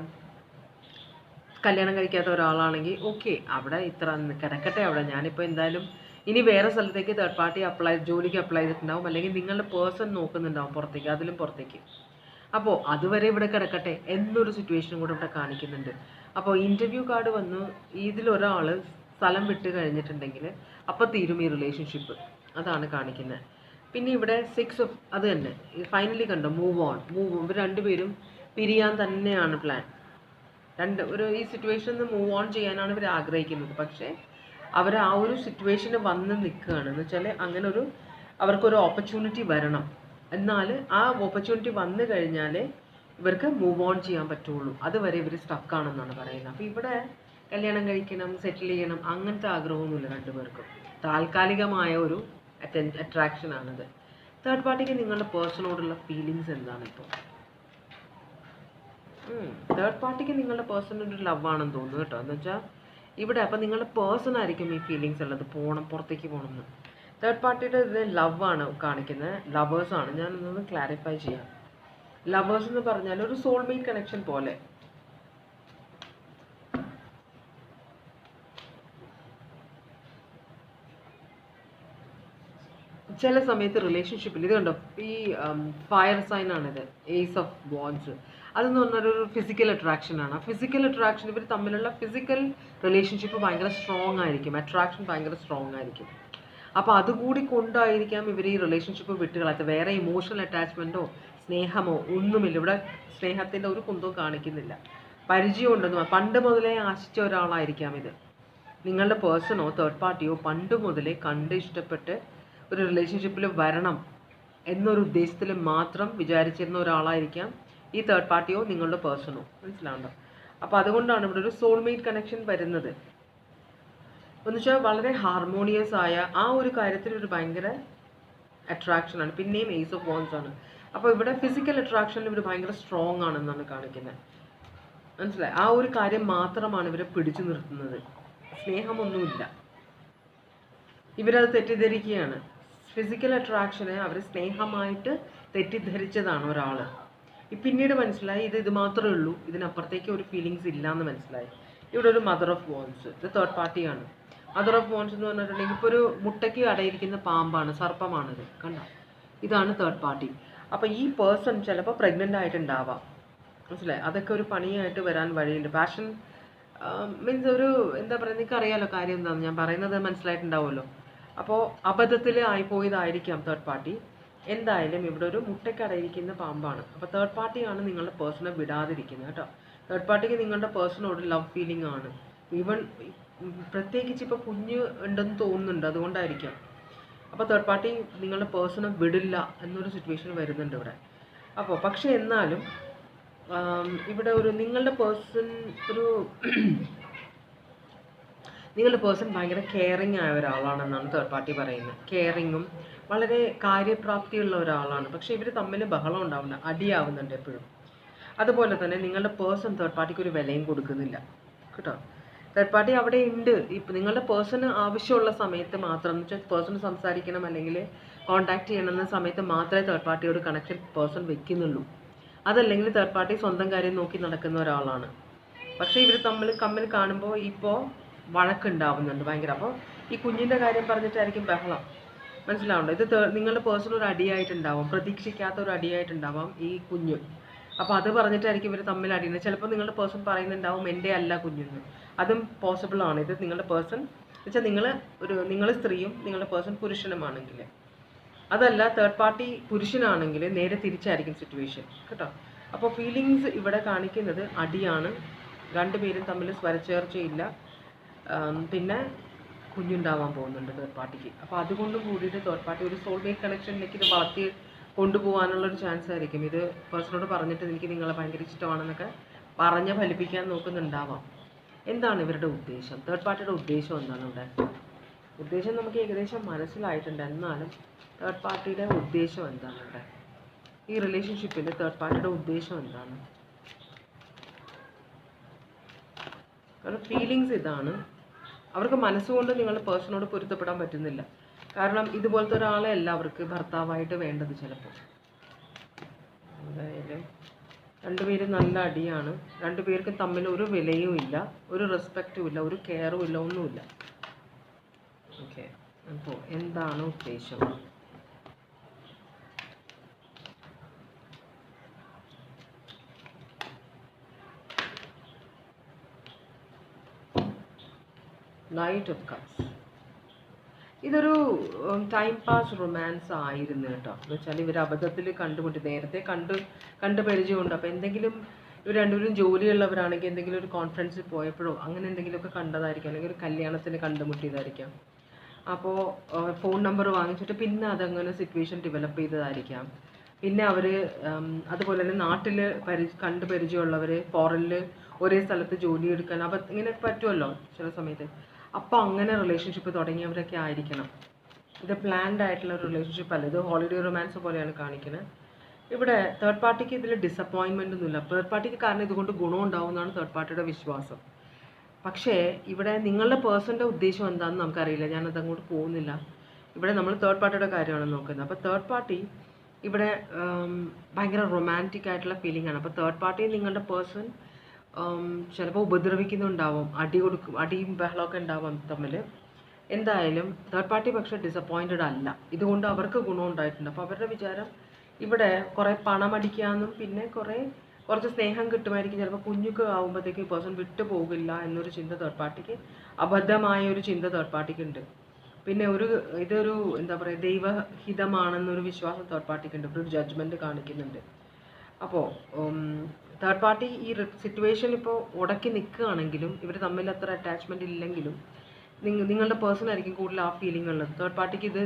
കല്യാണം കഴിക്കാത്ത ഒരാളാണെങ്കിൽ ഓക്കെ, അവിടെ ഇത്ര കിടക്കട്ടെ അവിടെ, ഞാനിപ്പോൾ എന്തായാലും ഇനി വേറെ സ്ഥലത്തേക്ക് തേർഡ് പാർട്ടി ജോലിക്ക് അപ്ലൈ ചെയ്തിട്ടുണ്ടാവും, അല്ലെങ്കിൽ നിങ്ങളുടെ പേഴ്സൺ നോക്കുന്നുണ്ടാവും പുറത്തേക്ക്, അതിലും പുറത്തേക്ക്. അപ്പോൾ അതുവരെ ഇവിടെ കിടക്കട്ടെ എന്നൊരു സിറ്റുവേഷനും കൂടെ ഇവിടെ കാണിക്കുന്നുണ്ട്. അപ്പോൾ ഇൻ്റർവ്യൂ കാർഡ് വന്നു, ഇതിലൊരാൾ സ്ഥലം വിട്ട് കഴിഞ്ഞിട്ടുണ്ടെങ്കിൽ അപ്പോൾ തീരും ഈ റിലേഷൻഷിപ്പ്, അതാണ് കാണിക്കുന്നത്. പിന്നെ ഇവിടെ 6 of അത് തന്നെ ഫൈനലി കണ്ടോ, മൂവ് ഓൺ. ഇവർ രണ്ടുപേരും പിരിയാൻ തന്നെയാണ് പ്ലാൻ. ഈ സിറ്റുവേഷനിൽ നിന്ന് മൂവ് ഓൺ ചെയ്യാനാണ് ഇവർ ആഗ്രഹിക്കുന്നത്. പക്ഷേ അവർ ആ ഒരു സിറ്റുവേഷന് വന്ന് നിൽക്കുകയാണ്. എന്ന് വെച്ചാൽ അങ്ങനെ അവർക്കൊരു ഓപ്പർച്യൂണിറ്റി വരണം, എന്നാൽ ആ ഓപ്പർച്യൂണിറ്റി വന്നു കഴിഞ്ഞാൽ ഇവർക്ക് മൂവ് ഓൺ ചെയ്യാൻ പറ്റുള്ളൂ. അതുവരെ ഇവർ സ്റ്റക്കാണെന്നാണ് പറയുന്നത്. അപ്പോൾ ഇവിടെ കല്യാണം കഴിക്കണം, സെറ്റിൽ ചെയ്യണം, അങ്ങനത്തെ ആഗ്രഹമൊന്നുമില്ല രണ്ടുപേർക്കും. താൽക്കാലികമായ ഒരു അട്രാക്ഷനാണിത്. തേർഡ് പാർട്ടിക്ക് നിങ്ങളുടെ പേഴ്സണോടുള്ള ഫീലിങ്സ് എന്താണ് ഇപ്പോൾ? തേർഡ് പാർട്ടിക്ക് നിങ്ങളുടെ പേഴ്സണൊരു ലവ് ആണെന്ന് തോന്നുന്നു കേട്ടോ. എന്ന് വെച്ചാൽ ഇവിടെ അപ്പം നിങ്ങളുടെ പേഴ്സൺ ആയിരിക്കും ഈ ഫീലിങ്സ് ഉള്ളത്, പുറത്തേക്ക് പോകണം എന്ന്. തേർഡ് പാർട്ടിയുടെ ഇത് ലവ് ആണ് കാണിക്കുന്നത്, ലവേഴ്സാണ്. ഞാനൊന്ന് ക്ലാരിഫൈ ചെയ്യാം. ലവേഴ്സ് എന്ന് പറഞ്ഞാൽ ഒരു സോൾമേറ്റ് കണക്ഷൻ പോലെ. ചില സമയത്ത് റിലേഷൻഷിപ്പിൽ ഇത് കണ്ടോ, ഈ ഫയർ സൈൻ ആണിത്, ഏസ് ഓഫ് വാൻഡ്സ്. അതെന്ന് പറഞ്ഞാൽ ഒരു ഫിസിക്കൽ അട്രാക്ഷൻ ആണ്. ഫിസിക്കൽ അട്രാക്ഷൻ, ഇവർ തമ്മിലുള്ള ഫിസിക്കൽ റിലേഷൻഷിപ്പ് ഭയങ്കര സ്ട്രോങ് ആയിരിക്കും, അട്രാക്ഷൻ ഭയങ്കര സ്ട്രോങ് ആയിരിക്കും. അപ്പോൾ അതുകൂടി കൊണ്ടായിരിക്കാം ഇവർ ഈ റിലേഷൻഷിപ്പ് വിട്ടുകളാത്ത. വേറെ ഇമോഷണൽ അറ്റാച്ച്മെൻറ്റോ സ്നേഹമോ ഒന്നുമില്ല ഇവിടെ. സ്നേഹത്തിൻ്റെ ഒരു കുന്തവും കാണിക്കുന്നില്ല. പരിചയം ഉണ്ടെന്ന് പണ്ട് മുതലേ ആശിച്ച ഒരാളായിരിക്കാം ഇത്. നിങ്ങളുടെ പേഴ്സണോ തേർഡ് പാർട്ടിയോ പണ്ട് മുതലേ കണ്ട് ഇഷ്ടപ്പെട്ട് ഒരു റിലേഷൻഷിപ്പിൽ വരണം എന്നൊരു ഉദ്ദേശത്തിൽ മാത്രം വിചാരിച്ചിരുന്ന ഒരാളായിരിക്കാം ഈ തേർഡ് പാർട്ടിയോ നിങ്ങളുടെ പേഴ്സണോ. മനസ്സിലാവുണ്ടോ? അപ്പോൾ അതുകൊണ്ടാണ് ഇവിടെ ഒരു സോൾമേറ്റ് കണക്ഷൻ വരുന്നത്. എന്ന് വെച്ചാൽ വളരെ ഹാർമോണിയസ് ആയ ആ ഒരു കാര്യത്തിൽ ഒരു ഭയങ്കര അട്രാക്ഷനാണ്. പിന്നെയും ഏസ് ഓഫ് വാൻഡ്സ് ആണ്. അപ്പോൾ ഇവിടെ ഫിസിക്കൽ അട്രാക്ഷനിൽ ഇവർ ഭയങ്കര സ്ട്രോങ് ആണെന്നാണ് കാണിക്കുന്നത്. മനസ്സിലായി? ആ ഒരു കാര്യം മാത്രമാണ് ഇവരെ പിടിച്ചു നിർത്തുന്നത്. സ്നേഹമൊന്നുമില്ല. ഇവരത് തെറ്റിദ്ധരിക്കുകയാണ്. ഫിസിക്കൽ അട്രാക്ഷനെ അവർ സ്നേഹമായിട്ട് തെറ്റിദ്ധരിച്ചതാണ് ഒരാൾ. പിന്നീട് മനസ്സിലായി ഇത് മാത്രമേ ഉള്ളൂ, ഇതിനപ്പുറത്തേക്ക് ഒരു ഫീലിങ്സ് ഇല്ല എന്ന് മനസ്സിലായി. ഇവിടെ ഒരു മദർ ഓഫ് വോൺസ്, ഇത് തേർഡ് പാർട്ടിയാണ്. മദർ ഓഫ് വോൺസ് എന്ന് പറഞ്ഞിട്ടുണ്ടെങ്കിൽ ഇപ്പോൾ ഒരു മുട്ടയ്ക്ക് അടയിരിക്കുന്ന പാമ്പാണ്, സർപ്പമാണിത്. കണ്ടോ? ഇതാണ് തേർഡ് പാർട്ടി. അപ്പോൾ ഈ പേഴ്സൺ ചിലപ്പോൾ പ്രഗ്നൻ്റ് ആയിട്ടുണ്ടാവാം. മനസ്സിലായി? അതൊക്കെ ഒരു പണിയായിട്ട് വരാൻ വഴിയുണ്ട്. പാഷൻ മീൻസ് ഒരു എന്താ പറയുക, നിങ്ങൾക്ക് അറിയാമല്ലോ കാര്യം എന്താണെന്ന്, ഞാൻ പറയുന്നത് മനസ്സിലായിട്ടുണ്ടാവുമല്ലോ. അപ്പോൾ അബദ്ധത്തിൽ ആയിപ്പോയതായിരിക്കാം തേർഡ് പാർട്ടി. എന്തായാലും ഇവിടെ ഒരു മുട്ടയ്ക്കടയിരിക്കുന്ന പാമ്പാണ്. അപ്പോൾ തേർഡ് പാർട്ടിയാണ് നിങ്ങളുടെ പേഴ്സണെ വിടാതിരിക്കുന്നത് കേട്ടോ. തേർഡ് പാർട്ടിക്ക് നിങ്ങളുടെ പേഴ്സണോട് ലവ് ഫീലിംഗ് ആണ്. ഈവൻ പ്രത്യേകിച്ച് ഇപ്പോൾ കുഞ്ഞ് ഉണ്ടെന്ന് തോന്നുന്നുണ്ട്, അതുകൊണ്ടായിരിക്കാം. അപ്പോൾ തേർഡ് പാർട്ടി നിങ്ങളുടെ പേഴ്സണെ വിടില്ല എന്നൊരു സിറ്റുവേഷൻ വരുന്നുണ്ട് ഇവിടെ. അപ്പോൾ പക്ഷേ എന്നാലും ഇവിടെ ഒരു നിങ്ങളുടെ പേഴ്സൺ ഒരു നിങ്ങളുടെ പേഴ്സൺ ഭയങ്കര കെയറിങ് ആയ ഒരാളാണെന്നാണ് തേർഡ് പാർട്ടി പറയുന്നത്. കെയറിങ്ങും വളരെ കാര്യപ്രാപ്തിയുള്ള ഒരാളാണ്. പക്ഷേ ഇവർ തമ്മിൽ ബഹളം ഉണ്ടാവുന്നുണ്ട്, അടിയാവുന്നുണ്ട് എപ്പോഴും. അതുപോലെ തന്നെ നിങ്ങളുടെ പേഴ്സൺ തേർഡ് പാർട്ടിക്ക് ഒരു വിലയും കൊടുക്കുന്നില്ല കേട്ടോ. തേർഡ് പാർട്ടി അവിടെ ഉണ്ട്. ഇപ്പം നിങ്ങളുടെ പേഴ്സണ് ആവശ്യമുള്ള സമയത്ത് മാത്രം, എന്ന് വെച്ചാൽ പേഴ്സൺ സംസാരിക്കണം അല്ലെങ്കിൽ കോൺടാക്ട് ചെയ്യണമെന്ന സമയത്ത് മാത്രമേ തേർഡ് പാർട്ടിയോട് കണക്ഷൻ പേഴ്സൺ വെക്കുന്നുള്ളൂ. അതല്ലെങ്കിൽ തേർഡ് പാർട്ടി സ്വന്തം കാര്യം നോക്കി നടക്കുന്ന ഒരാളാണ്. പക്ഷേ ഇവർ തമ്മിൽ കാണുമ്പോൾ ഇപ്പോൾ വഴക്കുണ്ടാവുന്നുണ്ട് ഭയങ്കര. അപ്പോൾ ഈ കുഞ്ഞിൻ്റെ കാര്യം പറഞ്ഞിട്ടായിരിക്കും ബഹളം, മനസ്സിലാവുണ്ടോ? ഇത് നിങ്ങളുടെ പേഴ്സൺ ഒരു അടിയായിട്ടുണ്ടാവും, പ്രതീക്ഷിക്കാത്ത ഒരു അടിയായിട്ടുണ്ടാവാം ഈ കുഞ്ഞ്. അപ്പോൾ അത് പറഞ്ഞിട്ടായിരിക്കും ഇവർ തമ്മിൽ അടിയുന്നത്. ചിലപ്പോൾ നിങ്ങളുടെ പേഴ്സൺ പറയുന്നുണ്ടാവും എൻ്റെ അല്ല കുഞ്ഞെന്ന്. അതും പോസിബിളാണ്. ഇത് നിങ്ങളുടെ പേഴ്സൺ എന്ന് വെച്ചാൽ നിങ്ങൾ സ്ത്രീയും നിങ്ങളുടെ പേഴ്സൺ പുരുഷനുമാണെങ്കിൽ. അതല്ല തേർഡ് പാർട്ടി പുരുഷനാണെങ്കിൽ നേരെ തിരിച്ചായിരിക്കും സിറ്റുവേഷൻ കേട്ടോ. അപ്പോൾ ഫീലിങ്സ് ഇവിടെ കാണിക്കുന്നത് അടിയാണ്. രണ്ടുപേരും തമ്മിൽ സ്വരച്ചേർച്ചയില്ല. പിന്നെ കുഞ്ഞുണ്ടാവാൻ പോകുന്നുണ്ട് തേർഡ് പാർട്ടിക്ക്. അപ്പോൾ അതുകൊണ്ട് കൂടിയിട്ട് തേർഡ് പാർട്ടി ഒരു സോൾമേറ്റ് കണക്ഷനിലേക്ക് ഇത് വളർത്തി കൊണ്ടുപോകാനുള്ളൊരു ചാൻസ് ആയിരിക്കും. ഇത് പേഴ്സണോട് പറഞ്ഞിട്ട് എനിക്ക് നിങ്ങളെ ഭയങ്കര ഇഷ്ടമാണെന്നൊക്കെ പറഞ്ഞ് ഫലിപ്പിക്കാൻ നോക്കുന്നുണ്ടാവാം. എന്താണ് ഇവരുടെ ഉദ്ദേശം? തേർഡ് പാർട്ടിയുടെ ഉദ്ദേശം എന്താണ് ഇവിടെ? ഉദ്ദേശം നമുക്ക് ഏകദേശം മനസ്സിലായിട്ടുണ്ട്. എന്നാലും തേർഡ് പാർട്ടിയുടെ ഉദ്ദേശം എന്താണ് ഇവിടെ? ഈ റിലേഷൻഷിപ്പിൽ തേർഡ് പാർട്ടിയുടെ ഉദ്ദേശം എന്താണ്? അവരുടെ ഫീലിങ്സ് ഇതാണ്. അവർക്ക് മനസ്സുകൊണ്ട് നിങ്ങളുടെ പേഴ്സണോട് പൊരുത്തപ്പെടാൻ പറ്റുന്നില്ല. കാരണം ഇതുപോലത്തെ ഒരാളെ അല്ല അവർക്ക് ഭർത്താവായിട്ട് വേണ്ടത് ചിലപ്പോൾ. എന്തായാലും രണ്ടുപേരും നല്ല അടിയാണ്. രണ്ടുപേർക്കും തമ്മിൽ ഒരു വിലയും ഇല്ല, ഒരു റെസ്പെക്റ്റും ഇല്ല, ഒരു കെയറും ഇല്ല, ഒന്നുമില്ല. ഓക്കെ, അപ്പോൾ എന്താണ് ഉദ്ദേശം? Knight of cups. ഇതൊരു ടൈം പാസ് റൊമാൻസ് ആയിരുന്നു കേട്ടോ. എന്ന് വെച്ചാൽ ഇവർ അബദ്ധത്തിൽ കണ്ടുമുട്ടി, നേരത്തെ കണ്ട് പരിചയമുണ്ട്. അപ്പോൾ എന്തെങ്കിലും ഇവർ രണ്ടുപേരും ജോലിയുള്ളവരാണെങ്കിൽ എന്തെങ്കിലും ഒരു കോൺഫറൻസിൽ പോയപ്പോഴോ അങ്ങനെ എന്തെങ്കിലുമൊക്കെ കണ്ടതായിരിക്കാം, അല്ലെങ്കിൽ ഒരു കല്യാണത്തിന് കണ്ടുമുട്ടിയതായിരിക്കാം. അപ്പോൾ ഫോൺ നമ്പർ വാങ്ങിച്ചിട്ട് പിന്നെ അതങ്ങനെ സിറ്റുവേഷൻ ഡെവലപ്പ് ചെയ്തതായിരിക്കാം. പിന്നെ അവർ അതുപോലെ തന്നെ നാട്ടിൽ കണ്ട് പരിചയമുള്ളവർ ഫോറിനിൽ ഒരേ സ്ഥലത്ത് ജോലി എടുക്കാൻ ഇങ്ങനെ പറ്റുമല്ലോ ചില സമയത്ത്. അപ്പോൾ അങ്ങനെ റിലേഷൻഷിപ്പ് തുടങ്ങിയവരൊക്കെ ആയിരിക്കണം. ഇത് പ്ലാൻഡ് ആയിട്ടുള്ള ഒരു റിലേഷൻഷിപ്പ് അല്ല, ഇത് ഹോളിഡേ റൊമാൻസ് പോലെയാണ് കാണിക്കുന്നത്. ഇവിടെ തേർഡ് പാർട്ടിക്ക് ഇതിൽ ഡിസപ്പോയിൻമെൻ്റ് ഒന്നുമില്ല. തേർഡ് പാർട്ടിക്ക് കാരണം ഇതുകൊണ്ട് ഗുണം ഉണ്ടാവുമെന്നാണ് തേർഡ് പാർട്ടിയുടെ വിശ്വാസം. പക്ഷേ ഇവിടെ നിങ്ങളുടെ പേഴ്സൻ്റെ ഉദ്ദേശം എന്താണെന്ന് നമുക്കറിയില്ല. ഞാനത് അങ്ങോട്ട് പോകുന്നില്ല. ഇവിടെ നമ്മൾ തേർഡ് പാർട്ടിയുടെ കാര്യമാണ് നോക്കുന്നത്. അപ്പോൾ തേർഡ് പാർട്ടി ഇവിടെ ഭയങ്കര റൊമാൻറ്റിക് ആയിട്ടുള്ള ഫീലിംഗ് ആണ്. അപ്പോൾ തേർഡ് പാർട്ടി നിങ്ങളുടെ പേഴ്സൺ ചിലപ്പോൾ ഉപദ്രവിക്കുന്നുണ്ടാവും, അടിയും ബഹളമൊക്കെ ഉണ്ടാവും തമ്മിൽ. എന്തായാലും തേർഡ് പാർട്ടി പക്ഷേ ഡിസപ്പോയിൻറ്റഡ് അല്ല. ഇതുകൊണ്ട് അവർക്ക് ഗുണം ഉണ്ടായിട്ടുണ്ട്. അപ്പോൾ അവരുടെ വിചാരം ഇവിടെ കുറേ പണം അടിക്കാമെന്നും പിന്നെ കുറച്ച് സ്നേഹം കിട്ടുമായിരിക്കും. ചിലപ്പോൾ കുഞ്ഞുക്ക് ആകുമ്പോഴത്തേക്ക് പേഴ്സൺ വിട്ടു പോകില്ല എന്നൊരു ചിന്ത തേർഡ് പാർട്ടിക്ക്, അബദ്ധമായ ഒരു ചിന്ത തേർഡ് പാർട്ടിക്ക് ഉണ്ട്. പിന്നെ ഇതൊരു എന്താ പറയുക, ദൈവഹിതമാണെന്നൊരു വിശ്വാസം തേർഡ് പാർട്ടിക്ക് ഉണ്ട്. ഒരു ജഡ്ജ്മെൻറ്റ് കാണിക്കുന്നുണ്ട്. അപ്പോൾ തേർഡ് പാർട്ടി ഈ സിറ്റുവേഷനിൽ ഇപ്പോൾ ഉടക്കി നിൽക്കുകയാണെങ്കിലും ഇവർ തമ്മിൽ അത്ര അറ്റാച്ച്മെൻറ്റ് ഇല്ലെങ്കിലും നിങ്ങളുടെ പേഴ്സൺ ആയിരിക്കും കൂടുതൽ ആ ഫീലിംഗ് ഉള്ളത്. തേർഡ് പാർട്ടിക്ക് ഇത്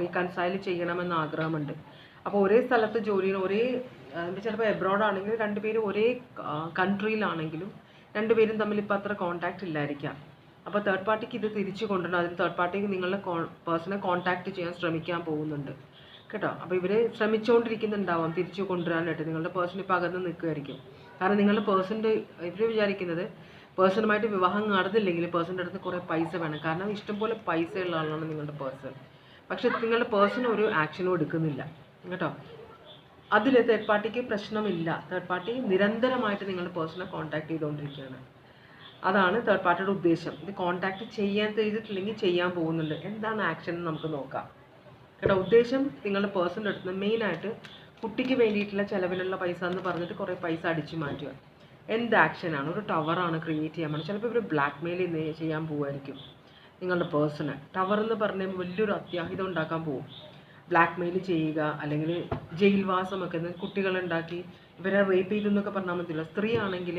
റീകൺസൈൽ ചെയ്യണമെന്ന് ആഗ്രഹമുണ്ട്. അപ്പോൾ ഒരേ സ്ഥലത്ത് ജോലിയിൽ ചിലപ്പോൾ എബ്രോഡ് ആണെങ്കിലും രണ്ടുപേരും ഒരേ കൺട്രിയിലാണെങ്കിലും രണ്ടുപേരും തമ്മിൽ ഇപ്പോൾ അത്ര കോൺടാക്റ്റ് ഇല്ലായിരിക്കാം. അപ്പോൾ തേർഡ് പാർട്ടിക്ക് ഇത് തിരിച്ചു കൊണ്ടുവരണം. അതിന് തേർഡ് പാർട്ടിക്ക് നിങ്ങളുടെ പേഴ്സണെ കോൺടാക്റ്റ് ചെയ്യാൻ ശ്രമിക്കാൻ പോകുന്നുണ്ട് കേട്ടോ. അപ്പോൾ ഇവർ ശ്രമിച്ചുകൊണ്ടിരിക്കുന്നുണ്ടാവാം തിരിച്ചു കൊണ്ടുവരാനായിട്ട്. നിങ്ങളുടെ പേഴ്സൺ ഇപ്പോൾ അകന്ന് നിൽക്കുമായിരിക്കും. കാരണം നിങ്ങളുടെ പേഴ്സൻ്റെ ഇവർ വിചാരിക്കുന്നത് പേഴ്സണുമായിട്ട് വിവാഹം നടന്നില്ലെങ്കിൽ പേഴ്സൻ്റെ അടുത്ത് കുറേ പൈസ വേണം. കാരണം ഇഷ്ടംപോലെ പൈസയുള്ള ആളാണ് നിങ്ങളുടെ പേഴ്സൺ. പക്ഷെ നിങ്ങളുടെ പേഴ്സൺ ഒരു ആക്ഷനും എടുക്കുന്നില്ല കേട്ടോ. അതിൽ തേർഡ് പാർട്ടിക്ക് പ്രശ്നമില്ല. തേർഡ് പാർട്ടി നിരന്തരമായിട്ട് നിങ്ങളുടെ പേഴ്സണെ കോൺടാക്ട് ചെയ്തുകൊണ്ടിരിക്കുകയാണ്. അതാണ് തേർഡ് പാർട്ടിയുടെ ഉദ്ദേശം. ഇത് കോൺടാക്ട് ചെയ്തിട്ടില്ലെങ്കിൽ ചെയ്യാൻ പോകുന്നുണ്ട്. എന്താണ് ആക്ഷൻ എന്ന് നമുക്ക് നോക്കാം കേട്ടോ. ഉദ്ദേശം നിങ്ങളുടെ പേഴ്സൻ്റെ അടുത്ത് നിന്ന് മെയിനായിട്ട് കുട്ടിക്ക് വേണ്ടിയിട്ടുള്ള ചിലവിനുള്ള പൈസ എന്ന് പറഞ്ഞിട്ട് കുറേ പൈസ അടിച്ചു മാറ്റുക. എന്ത് ആക്ഷനാണ്? ഒരു ടവറാണ് ക്രിയേറ്റ് ചെയ്യാൻ പോകുന്നത്. ചിലപ്പോൾ ഇവർ ബ്ലാക്ക് മെയിൽ ചെയ്യാൻ പോകുമായിരിക്കും നിങ്ങളുടെ പേഴ്സണ്. ടവർ എന്ന് പറഞ്ഞാൽ വലിയൊരു അത്യാഹിതം ഉണ്ടാക്കാൻ പോകും. ബ്ലാക്ക് മെയിൽ ചെയ്യുക, അല്ലെങ്കിൽ ജയിൽവാസമൊക്കെ കുട്ടികളുണ്ടാക്കി ഇവരെ റേപ്പ് ചെയ്തെന്നൊക്കെ പറഞ്ഞാൽ മതിയല്ലോ. സ്ത്രീ ആണെങ്കിൽ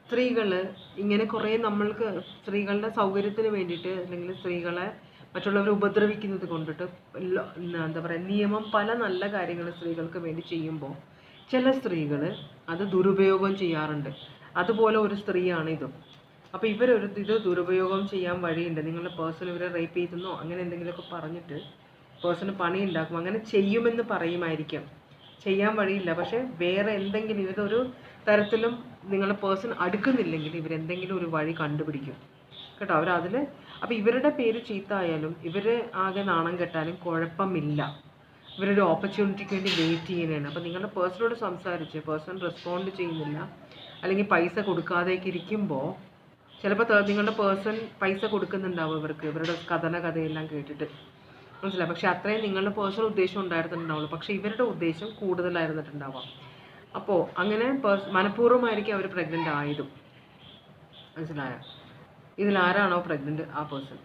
സ്ത്രീകൾ ഇങ്ങനെ കുറേ നമ്മൾക്ക് സ്ത്രീകളുടെ സൗകര്യത്തിന് വേണ്ടിയിട്ട് അല്ലെങ്കിൽ സ്ത്രീകളെ മറ്റുള്ളവരെ ഉപദ്രവിക്കുന്നത് കൊണ്ടിട്ട് എന്താ പറയുക, നിയമം പല നല്ല കാര്യങ്ങൾ സ്ത്രീകൾക്ക് വേണ്ടി ചെയ്യുമ്പോൾ ചില സ്ത്രീകൾ അത് ദുരുപയോഗം ചെയ്യാറുണ്ട്. അതുപോലെ ഒരു സ്ത്രീയാണ് ഇതും. അപ്പോൾ ഇത് ദുരുപയോഗം ചെയ്യാൻ വഴിയുണ്ട്. നിങ്ങളുടെ പേഴ്സൺ ഇവരെ റേപ്പ് ചെയ്തെന്നോ അങ്ങനെ എന്തെങ്കിലുമൊക്കെ പറഞ്ഞിട്ട് പേഴ്സണ് പണി ഉണ്ടാക്കും. അങ്ങനെ ചെയ്യുമെന്ന് പറയുമായിരിക്കും, ചെയ്യാൻ വഴിയില്ല. പക്ഷേ വേറെ എന്തെങ്കിലും ഇതൊരു തരത്തിലും നിങ്ങളുടെ പേഴ്സൺ അടുക്കുന്നില്ലെങ്കിൽ ഇവരെന്തെങ്കിലും ഒരു വഴി കണ്ടുപിടിക്കും കേട്ടോ. അവരതിൽ അപ്പോൾ ഇവരുടെ പേര് ചീത്തയായാലും ഇവർ ആകെ നാണം കെട്ടാലും കുഴപ്പമില്ല. ഇവരൊരു ഓപ്പർച്യൂണിറ്റിക്ക് വേണ്ടി വെയിറ്റ് ചെയ്യുന്നതാണ്. അപ്പോൾ നിങ്ങളുടെ പേഴ്സണോട് സംസാരിച്ച് പേഴ്സൺ റെസ്പോണ്ട് ചെയ്യുന്നില്ല, അല്ലെങ്കിൽ പൈസ കൊടുക്കാതേക്ക് ഇരിക്കുമ്പോൾ ചിലപ്പോൾ നിങ്ങളുടെ പേഴ്സൺ പൈസ കൊടുക്കുന്നുണ്ടാവും ഇവർക്ക്, ഇവരുടെ കഥയെല്ലാം കേട്ടിട്ട്, മനസ്സിലായി. പക്ഷെ അത്രയും നിങ്ങളുടെ പേഴ്സണൽ ഉദ്ദേശം ഉണ്ടായിരുന്നിട്ടുണ്ടാവുള്ളൂ. പക്ഷേ ഇവരുടെ ഉദ്ദേശം കൂടുതലായിരുന്നിട്ടുണ്ടാവാം. അപ്പോൾ അങ്ങനെ മനഃപൂർവ്വമായിരിക്കും അവർ പ്രഗ്നൻ്റ് ആയതും, മനസ്സിലായോ. ഇതിലാരാണോ പ്രഗ്നൻ്റ് ആ പേഴ്സൺ.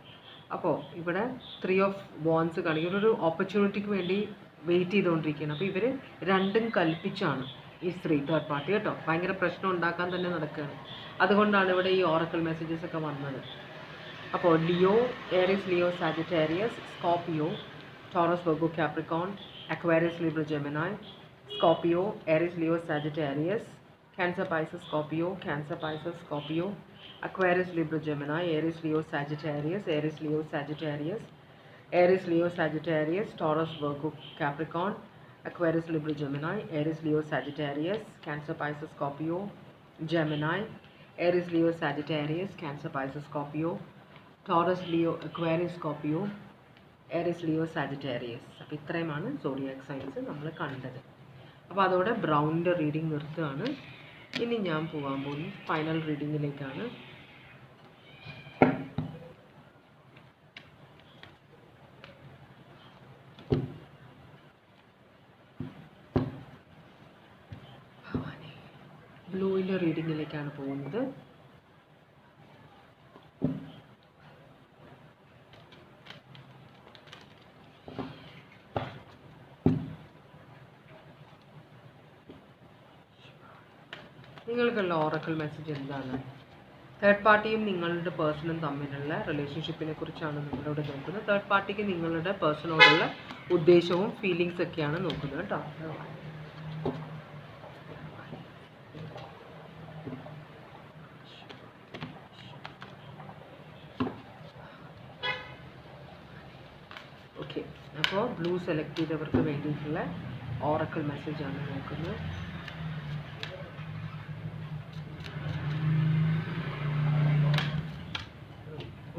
അപ്പോൾ ഇവിടെ 3 of Wands കാണിക്കും. ഒരു ഓപ്പർച്യൂണിറ്റിക്ക് വേണ്ടി വെയിറ്റ് ചെയ്തുകൊണ്ടിരിക്കുകയാണ്. അപ്പോൾ ഇവർ രണ്ടും കൽപ്പിച്ചാണ് ഈ സ്ത്രീ, തേർഡ് പാർട്ടി കേട്ടോ. ഭയങ്കര പ്രശ്നം ഉണ്ടാക്കാൻ തന്നെ നടക്കുകയാണ്. അതുകൊണ്ടാണ് ഇവിടെ ഈ ഓറക്കിൾ മെസ്സേജസ് ഒക്കെ വന്നത്. അപ്പോൾ Leo, Aries, Leo, Sagittarius, Scorpio, Taurus, Virgo, Capricorn, Aquarius, Libra, Gemini, Scorpio, Aries, Leo, Sagittarius, Cancer, Pisces, Scorpio, Cancer, Pisces, Scorpio, Aquarius, Libra, Gemini, Aries, Leo, Sagittarius, Aries, Leo, Sagittarius, Aries, Leo, Sagittarius, Taurus, Virgo, Capricorn, Aquarius, Libra, Gemini, Aries, Leo, Sagittarius, Cancer, Pisces, Scorpio, Gemini, Aries, Leo, Sagittarius, Cancer, Pisces, Scorpio, Taurus, Leo, Aquarius, Scorpio, Aries, Leo, Sagittarius. അപ്പോൾ ഇത്രയുമാണ് സോഡിയാക് സൈൻസ് നമ്മൾ കണ്ടത്. അപ്പോൾ അതോടെ ബ്രൗണിൻ്റെ റീഡിംഗ് നിർത്തുകയാണ്. ഇനി ഞാൻ പോകാൻ പോകുന്നു ഫൈനൽ റീഡിങ്ങിലേക്കാണ്. ബ്ലൂവിൻ്റെ റീഡിങ്ങിലേക്കാണ് പോകുന്നത്. നിങ്ങൾക്കുള്ള ഓറക്കിൾ മെസ്സേജ് എന്താണ്? തേർഡ് പാർട്ടിയും നിങ്ങളുടെ പേഴ്സണും തമ്മിലുള്ള റിലേഷൻഷിപ്പിനെ കുറിച്ചാണ് നിങ്ങളോട് നോക്കുന്നത്. തേർഡ് പാർട്ടിക്ക് നിങ്ങളുടെ പേഴ്സണോടുള്ള ഉദ്ദേശവും ഫീലിങ്സ് ഒക്കെയാണ് നോക്കുന്നത് കേട്ടോ. ഓക്കെ, അപ്പോൾ ബ്ലൂ സെലക്ട് ചെയ്തവർക്ക് വേണ്ടിയിട്ടുള്ള ഓറക്കിൾ മെസ്സേജാണ് നോക്കുന്നത്.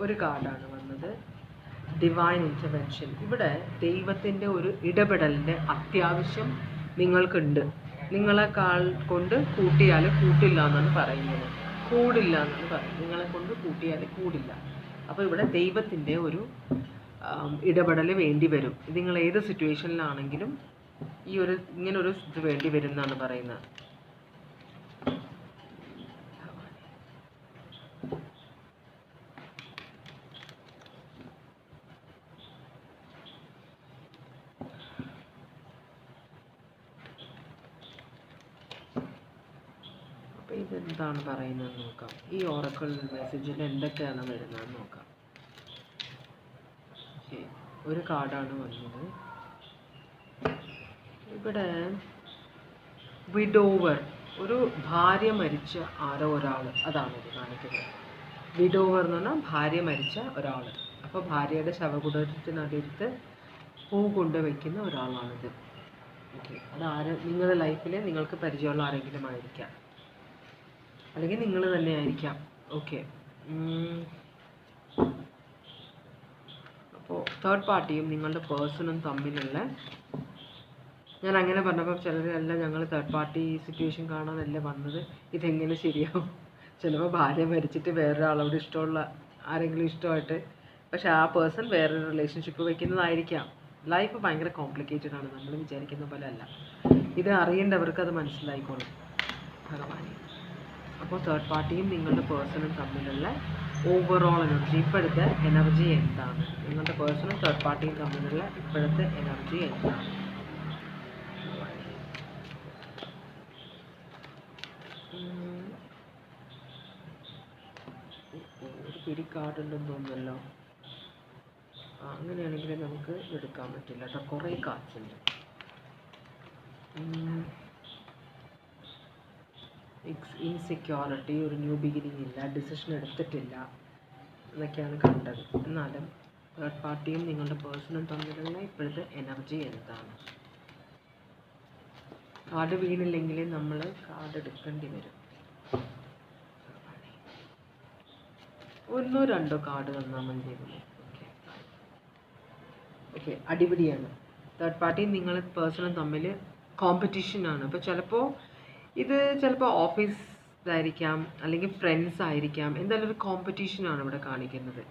ഒരു കാർഡാണ് വന്നത്, ഡിവൈൻ ഇൻ്റർവെൻഷൻ. ഇവിടെ ദൈവത്തിൻ്റെ ഒരു ഇടപെടലിൻ്റെ അത്യാവശ്യം നിങ്ങൾക്കുണ്ട്. നിങ്ങളെക്കാൾ കൊണ്ട് കൂട്ടിയാൽ കൂട്ടില്ല എന്നാണ് പറയുന്നത്, കൂടില്ല എന്നാണ് പറയുന്നത്. നിങ്ങളെ കൊണ്ട് കൂട്ടിയാൽ കൂടില്ല. അപ്പോൾ ഇവിടെ ദൈവത്തിൻ്റെ ഒരു ഇടപെടൽ വേണ്ടി വരും. നിങ്ങൾ ഏത് സിറ്റുവേഷനിലാണെങ്കിലും ഇങ്ങനൊരു ഇത് വേണ്ടി വരും എന്നാണ് പറയുന്നത്. ഇതെന്താണ് പറയുന്നത് നോക്കാം. ഈ ഓറക്കിൾ മെസ്സേജിൽ എന്തൊക്കെയാണ് വരുന്നതെന്ന് നോക്കാം. ഒരു കാർഡാണ് വന്നത്. ഇവിടെ വിഡോവർ, ഒരു ഭാര്യ മരിച്ച ആരോ ഒരാൾ, അതാണ് ഇത് കാണിക്കുന്നത്. വിഡോവർ എന്ന് പറഞ്ഞാൽ ഭാര്യ മരിച്ച ഒരാൾ. അപ്പോൾ ഭാര്യയുടെ ശവകുടീരത്തിനടുത്ത് പൂ കൊണ്ടുവയ്ക്കുന്ന ഒരാളാണിത്. ഓക്കെ, അതാര് നിങ്ങളുടെ ലൈഫിൽ നിങ്ങൾക്ക് പരിചയമുള്ള ആരെങ്കിലും ആയിരിക്കാം, അല്ലെങ്കിൽ നിങ്ങൾ തന്നെ ആയിരിക്കാം. ഓക്കെ, അപ്പോൾ തേർഡ് പാർട്ടിയും നിങ്ങളുടെ പേഴ്സണും തമ്മിലുള്ള, ഞാൻ അങ്ങനെ പറഞ്ഞപ്പോൾ ചിലരല്ല ഞങ്ങൾ തേർഡ് പാർട്ടി സിറ്റുവേഷൻ കാണാനല്ല വന്നത്, ഇതെങ്ങനെ ശരിയാവും? ചിലപ്പോൾ ഭാര്യ മരിച്ചിട്ട് വേറൊരാളോട് ഇഷ്ടമുള്ള ആരെങ്കിലും ഇഷ്ടമായിട്ട്, പക്ഷെ ആ പേഴ്സൺ വേറൊരു റിലേഷൻഷിപ്പ് വയ്ക്കുന്നതായിരിക്കാം. ലൈഫ് ഭയങ്കര കോംപ്ലിക്കേറ്റഡ് ആണ്, നമ്മൾ വിചാരിക്കുന്ന പോലെ അല്ല. ഇത് അറിയേണ്ടവർക്ക് അത് മനസ്സിലായിക്കോളും ഭഗവാനെ. അപ്പോൾ തേർഡ് പാർട്ടിയും നിങ്ങളുടെ പേഴ്സണും തമ്മിലുള്ള ഓവറോൾ എനർജി, ഇപ്പോഴത്തെ എനർജി എന്താണ്? നിങ്ങളുടെ പേഴ്സണും തേർഡ് പാർട്ടിയും തമ്മിലുള്ള ഇപ്പോഴത്തെ എനർജി എന്താണ്? ഒരു പിടി കാർഡ് ഉണ്ടെന്ന് തോന്നുന്നല്ലോ. അങ്ങനെയാണെങ്കിൽ നമുക്ക് എടുക്കാൻ പറ്റില്ല കേട്ടോ, കുറേ കാർഡ്സ് ഉണ്ട്. ഇൻസെക്യൂരിറ്റി, ഒരു ന്യൂ ബിഗിനിങ് ഇല്ല, ഡിസിഷൻ എടുത്തിട്ടില്ല എന്നൊക്കെയാണ് കണ്ടത്. എന്നാലും തേർഡ് പാർട്ടിയും നിങ്ങളുടെ പേഴ്സണും തമ്മിലുള്ള ഇപ്പോഴത്തെ എനർജി എന്താണ്? കാർഡ് വീണില്ലെങ്കിൽ നമ്മൾ കാർഡ് എടുക്കേണ്ടി വരും. ഒന്നോ രണ്ടോ കാർഡ് തന്നാൽ മതി. ഓക്കെ, അടിപിടിയാണ്. തേർഡ് പാർട്ടി നിങ്ങൾ പേഴ്സണും തമ്മിൽ കോമ്പറ്റീഷനാണ്. അപ്പോൾ ചിലപ്പോൾ ഓഫീസായിരിക്കാം, അല്ലെങ്കിൽ ഫ്രണ്ട്സ് ആയിരിക്കാം, എന്തായാലും ഒരു കോമ്പറ്റീഷനാണ് ഇവിടെ കാണിക്കുന്നത്.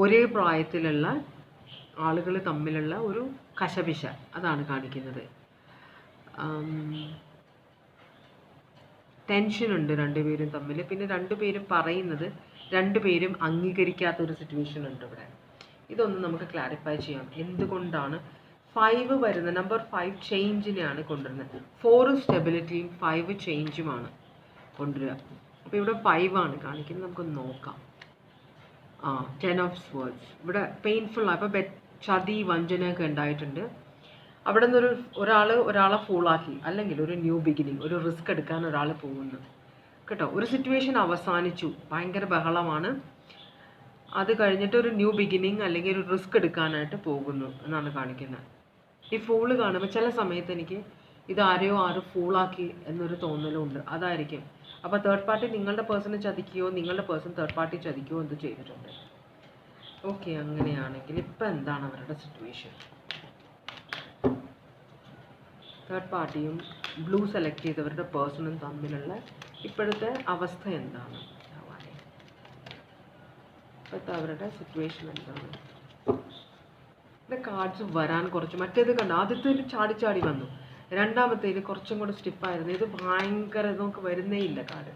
ഒരേ പ്രായത്തിലുള്ള ആളുകൾ തമ്മിലുള്ള ഒരു കശപിശ, അതാണ് കാണിക്കുന്നത്. ടെൻഷനുണ്ട് രണ്ടുപേരും തമ്മിൽ. പിന്നെ രണ്ടുപേരും പറയുന്നത് രണ്ടുപേരും അംഗീകരിക്കാത്തൊരു സിറ്റുവേഷൻ ഉണ്ട് ഇവിടെ. ഇതൊന്നും നമുക്ക് ക്ലാരിഫൈ ചെയ്യാം. എന്തുകൊണ്ടാണ് 5 വരുന്നത്? നമ്പർ 5 ചേഞ്ചിനെയാണ് കൊണ്ടുവരുന്നത്. 4 സ്റ്റെബിലിറ്റിയും 5 ചേഞ്ചുമാണ് കൊണ്ടുവരിക. അപ്പോൾ ഇവിടെ 5 ആണ് കാണിക്കുന്നത്. നമുക്കൊന്ന് നോക്കാം. 10 ഓഫ് സ്വേർഡ്സ് ഇവിടെ പെയിൻഫുള്ളാണ്. അപ്പോൾ ചതി വഞ്ചനയൊക്കെ ഉണ്ടായിട്ടുണ്ട്. അവിടെ നിന്നൊരു ഒരാളെ ഫൂളാക്കി, അല്ലെങ്കിൽ ഒരു ന്യൂ ബിഗിനിങ്, ഒരു റിസ്ക് എടുക്കാൻ ഒരാൾ പോകുന്നു കേട്ടോ. ഒരു സിറ്റുവേഷൻ അവസാനിച്ചു, ഭയങ്കര ബഹളമാണ്. അത് കഴിഞ്ഞിട്ട് ഒരു ന്യൂ ബിഗിനിങ് അല്ലെങ്കിൽ ഒരു റിസ്ക് എടുക്കാനായിട്ട് പോകുന്നു എന്നാണ് കാണിക്കുന്നത്. ഈ ഫൂള് കാണുമ്പോൾ ചില സമയത്ത് എനിക്ക് ഇത് ആരോ ഫൂളാക്കി എന്നൊരു തോന്നലുണ്ട്. അതായിരിക്കും. അപ്പോൾ തേർഡ് പാർട്ടി നിങ്ങളുടെ പേഴ്സണെ ചതിക്കുകയോ നിങ്ങളുടെ പേഴ്സൺ തേർഡ് പാർട്ടി ചതിക്കുകയോ എന്ത് ചെയ്തിട്ടുണ്ട്. ഓക്കെ, അങ്ങനെയാണെങ്കിൽ ഇപ്പം എന്താണ് അവരുടെ സിറ്റുവേഷൻ? തേർഡ് പാർട്ടിയും ബ്ലൂ സെലക്ട് ചെയ്തവരുടെ പേഴ്സണും തമ്മിലുള്ള ഇപ്പോഴത്തെ അവസ്ഥ എന്താണ്? ഇപ്പോഴത്തെ അവരുടെ സിറ്റുവേഷൻ എന്താണ്? ഇവിടെ കാർഡ്സ് വരാൻ കുറച്ച്, മറ്റേത് കണ്ട ആദ്യത്തെ ചാടി വന്നു, രണ്ടാമത്തേൽ കുറച്ചും കൂടെ സ്റ്റിപ്പായിരുന്നു. ഇത് ഭയങ്കര നമുക്ക് വരുന്നേ ഇല്ല കാർഡ്.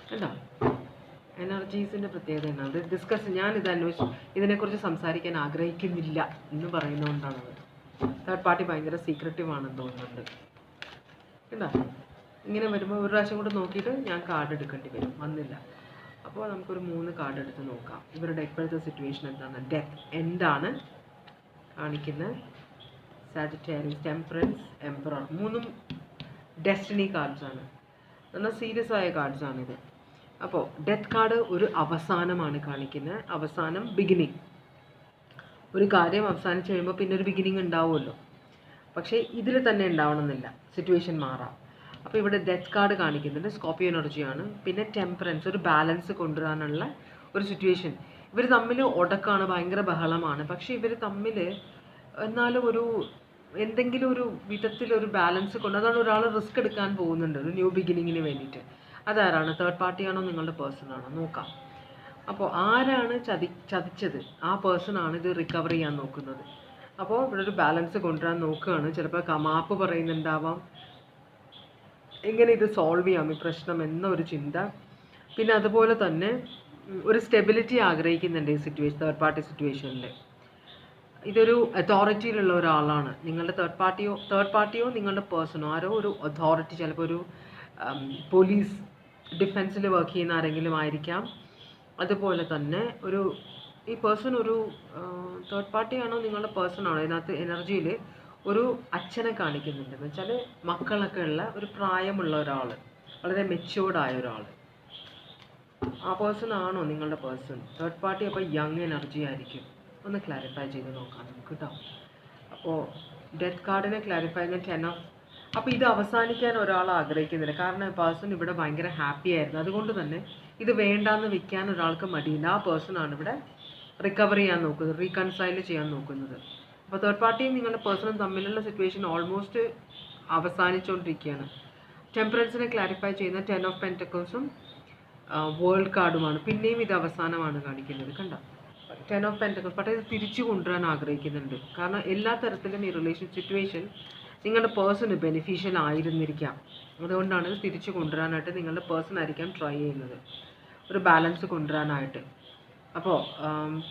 കണ്ടോ? എനർജീസിൻ്റെ പ്രത്യേകത എന്നാണ് അത് ഡിസ്കസ്. ഞാനിത് ഇതിനെക്കുറിച്ച് സംസാരിക്കാൻ ആഗ്രഹിക്കുന്നില്ല എന്ന് പറയുന്നതുകൊണ്ടാണ്. തേർഡ് പാർട്ടി ഭയങ്കര സീക്രട്ടീവ് ആണെന്ന് തോന്നുന്നുണ്ട്. കണ്ടോ? ഇങ്ങനെ വരുമ്പോൾ ഒരു പ്രാവശ്യം കൂടെ നോക്കിയിട്ട് ഞാൻ കാർഡ് എടുക്കേണ്ടി വരും. വന്നില്ല. അപ്പോൾ നമുക്കൊരു 3 കാർഡ് എടുത്ത് നോക്കാം. ഇവരുടെ ഇപ്പോഴത്തെ സിറ്റുവേഷൻ എന്താണ്? ഡെത്ത് എന്താണ് കാണിക്കുന്നത്? സാജിറ്റേറിയസ്, ടെമ്പറൻസ്, എംപറർ, 3ഉം ഡെസ്റ്റിനി കാർഡ്സാണ്. എന്നാൽ സീരിയസ് ആയ കാർഡ്സാണിത്. അപ്പോൾ ഡെത്ത് കാർഡ് ഒരു അവസാനമാണ് കാണിക്കുന്നത്. അവസാനം, ബിഗിനിങ്. ഒരു കാര്യം അവസാനിച്ച് കഴിയുമ്പോൾ പിന്നെ ഒരു ബിഗിനിങ് ഉണ്ടാവുമല്ലോ. പക്ഷേ ഇതിൽ തന്നെ ഉണ്ടാവണമെന്നില്ല, സിറ്റുവേഷൻ മാറാം. അപ്പോൾ ഇവിടെ ഡെത്ത് കാർഡ് കാണിക്കുന്നുണ്ട്. സ്കോർപ്പിയോ എനർജിയാണ്. പിന്നെ ടെമ്പറൻസ്, ഒരു ബാലൻസ് കൊണ്ടുവരാനുള്ള ഒരു സിറ്റുവേഷൻ. ഇവർ തമ്മിൽ ഉടക്കാണ്, ഭയങ്കര ബഹളമാണ്. പക്ഷേ ഇവർ തമ്മിൽ എന്നാലും എന്തെങ്കിലും ഒരു വിധത്തിലൊരു ബാലൻസ് കൊണ്ട്, അതാണ് ഒരാൾ റിസ്ക് എടുക്കാൻ പോകുന്നുണ്ട് ഒരു ന്യൂ ബിഗിനിങ്ങിന് വേണ്ടിയിട്ട്. അതാരാണ്? തേർഡ് പാർട്ടിയാണോ നിങ്ങളുടെ പേഴ്സൺ ആണോ നോക്കാം. അപ്പോൾ ആരാണ് ചതിച്ചത്? ആ പേഴ്സൺ ആണ് ഇത് റിക്കവർ ചെയ്യാൻ നോക്കുന്നത്. അപ്പോൾ ഇവിടെ ഒരു ബാലൻസ് കൊണ്ടുവരാൻ നോക്കുകയാണ്. ചിലപ്പോൾ മാപ്പ് പറയുന്നുണ്ടാവാം, എങ്ങനെ ഇത് സോൾവ് ചെയ്യാം ഈ പ്രശ്നം എന്നൊരു ചിന്ത. പിന്നെ അതുപോലെ തന്നെ ഒരു സ്റ്റെബിലിറ്റി ആഗ്രഹിക്കുന്നുണ്ട് ഈ തേർഡ് പാർട്ടി സിറ്റുവേഷനിൽ. ഇതൊരു അതോറിറ്റിയിലുള്ള ഒരാളാണ്. നിങ്ങളുടെ തേർഡ് പാർട്ടിയോ നിങ്ങളുടെ പേഴ്സണോ ആരോ ഒരു അതോറിറ്റി, ചിലപ്പോൾ ഒരു പോലീസ് ഡിഫൻസിൽ വർക്ക് ചെയ്യുന്ന ആരെങ്കിലും ആയിരിക്കാം. അതുപോലെ തന്നെ ഈ പേഴ്സൺ ഒരു തേർഡ് പാർട്ടിയാണോ നിങ്ങളുടെ പേഴ്സൺ ആണോ? ഇതിനകത്ത് എനർജിയിൽ ഒരു അച്ഛനെ കാണിക്കുന്നുണ്ട്. എന്ന് വെച്ചാൽ മക്കളൊക്കെ ഉള്ള ഒരു പ്രായമുള്ള ഒരാൾ, വളരെ മെച്യൂർഡ് ആയ ഒരാൾ. ആ പേഴ്സൺ ആണോ നിങ്ങളുടെ പേഴ്സൺ? തേർഡ് പാർട്ടി അപ്പോൾ യങ് എനർജി ആയിരിക്കും. ഒന്ന് ക്ലാരിഫൈ ചെയ്ത് നോക്കാം നമുക്ക് കേട്ടോ. അപ്പോൾ ഡെത്ത് കാർഡിനെ ക്ലാരിഫൈ ചെയ്യുന്ന 10 ഓഫ്. അപ്പോൾ ഇത് അവസാനിക്കാൻ ഒരാൾ ആഗ്രഹിക്കുന്നില്ല. കാരണം പേഴ്സൺ ഇവിടെ ഭയങ്കര ഹാപ്പി ആയിരുന്നു. അതുകൊണ്ട് തന്നെ ഇത് വേണ്ടാന്ന് വെക്കാൻ ഒരാൾക്ക് മടിയില്ല. ആ പേഴ്സൺ ആണ് ഇവിടെ റിക്കവർ ചെയ്യാൻ നോക്കുന്നത്, റീകൺസൈൽ ചെയ്യാൻ നോക്കുന്നത്. അപ്പോൾ തേർഡ് പാർട്ടിയും നിങ്ങളുടെ പേഴ്സണും തമ്മിലുള്ള സിറ്റുവേഷൻ ഓൾമോസ്റ്റ് അവസാനിച്ചുകൊണ്ടിരിക്കുകയാണ്. ടെമ്പറൻസിനെ ക്ലാരിഫൈ ചെയ്യുന്ന 10 ഓഫ് പെൻറ്റക്കിൾസും വേൾഡ് കാർഡുമാണ്. പിന്നെയും ഇത് അവസാനമാണ് കാണിക്കുന്നത്. കണ്ടോ? 10 ഓഫ് പെൻറ്റക്കിൾസ്. പക്ഷേ ഇത് തിരിച്ചു കൊണ്ടുവരാൻ ആഗ്രഹിക്കുന്നുണ്ട്. കാരണം എല്ലാ തരത്തിലും ഈ റിലേഷൻ സിറ്റുവേഷൻ നിങ്ങളുടെ പേഴ്സണ് ബെനിഫിഷ്യൽ ആയിരുന്നിരിക്കാം. അതുകൊണ്ടാണ് ഇത് തിരിച്ചു കൊണ്ടുവരാനായിട്ട് നിങ്ങളുടെ പേഴ്സൺ ആയിരിക്കാം ട്രൈ ചെയ്യുന്നത്, ഒരു ബാലൻസ് കൊണ്ടുവരാനായിട്ട്. അപ്പോൾ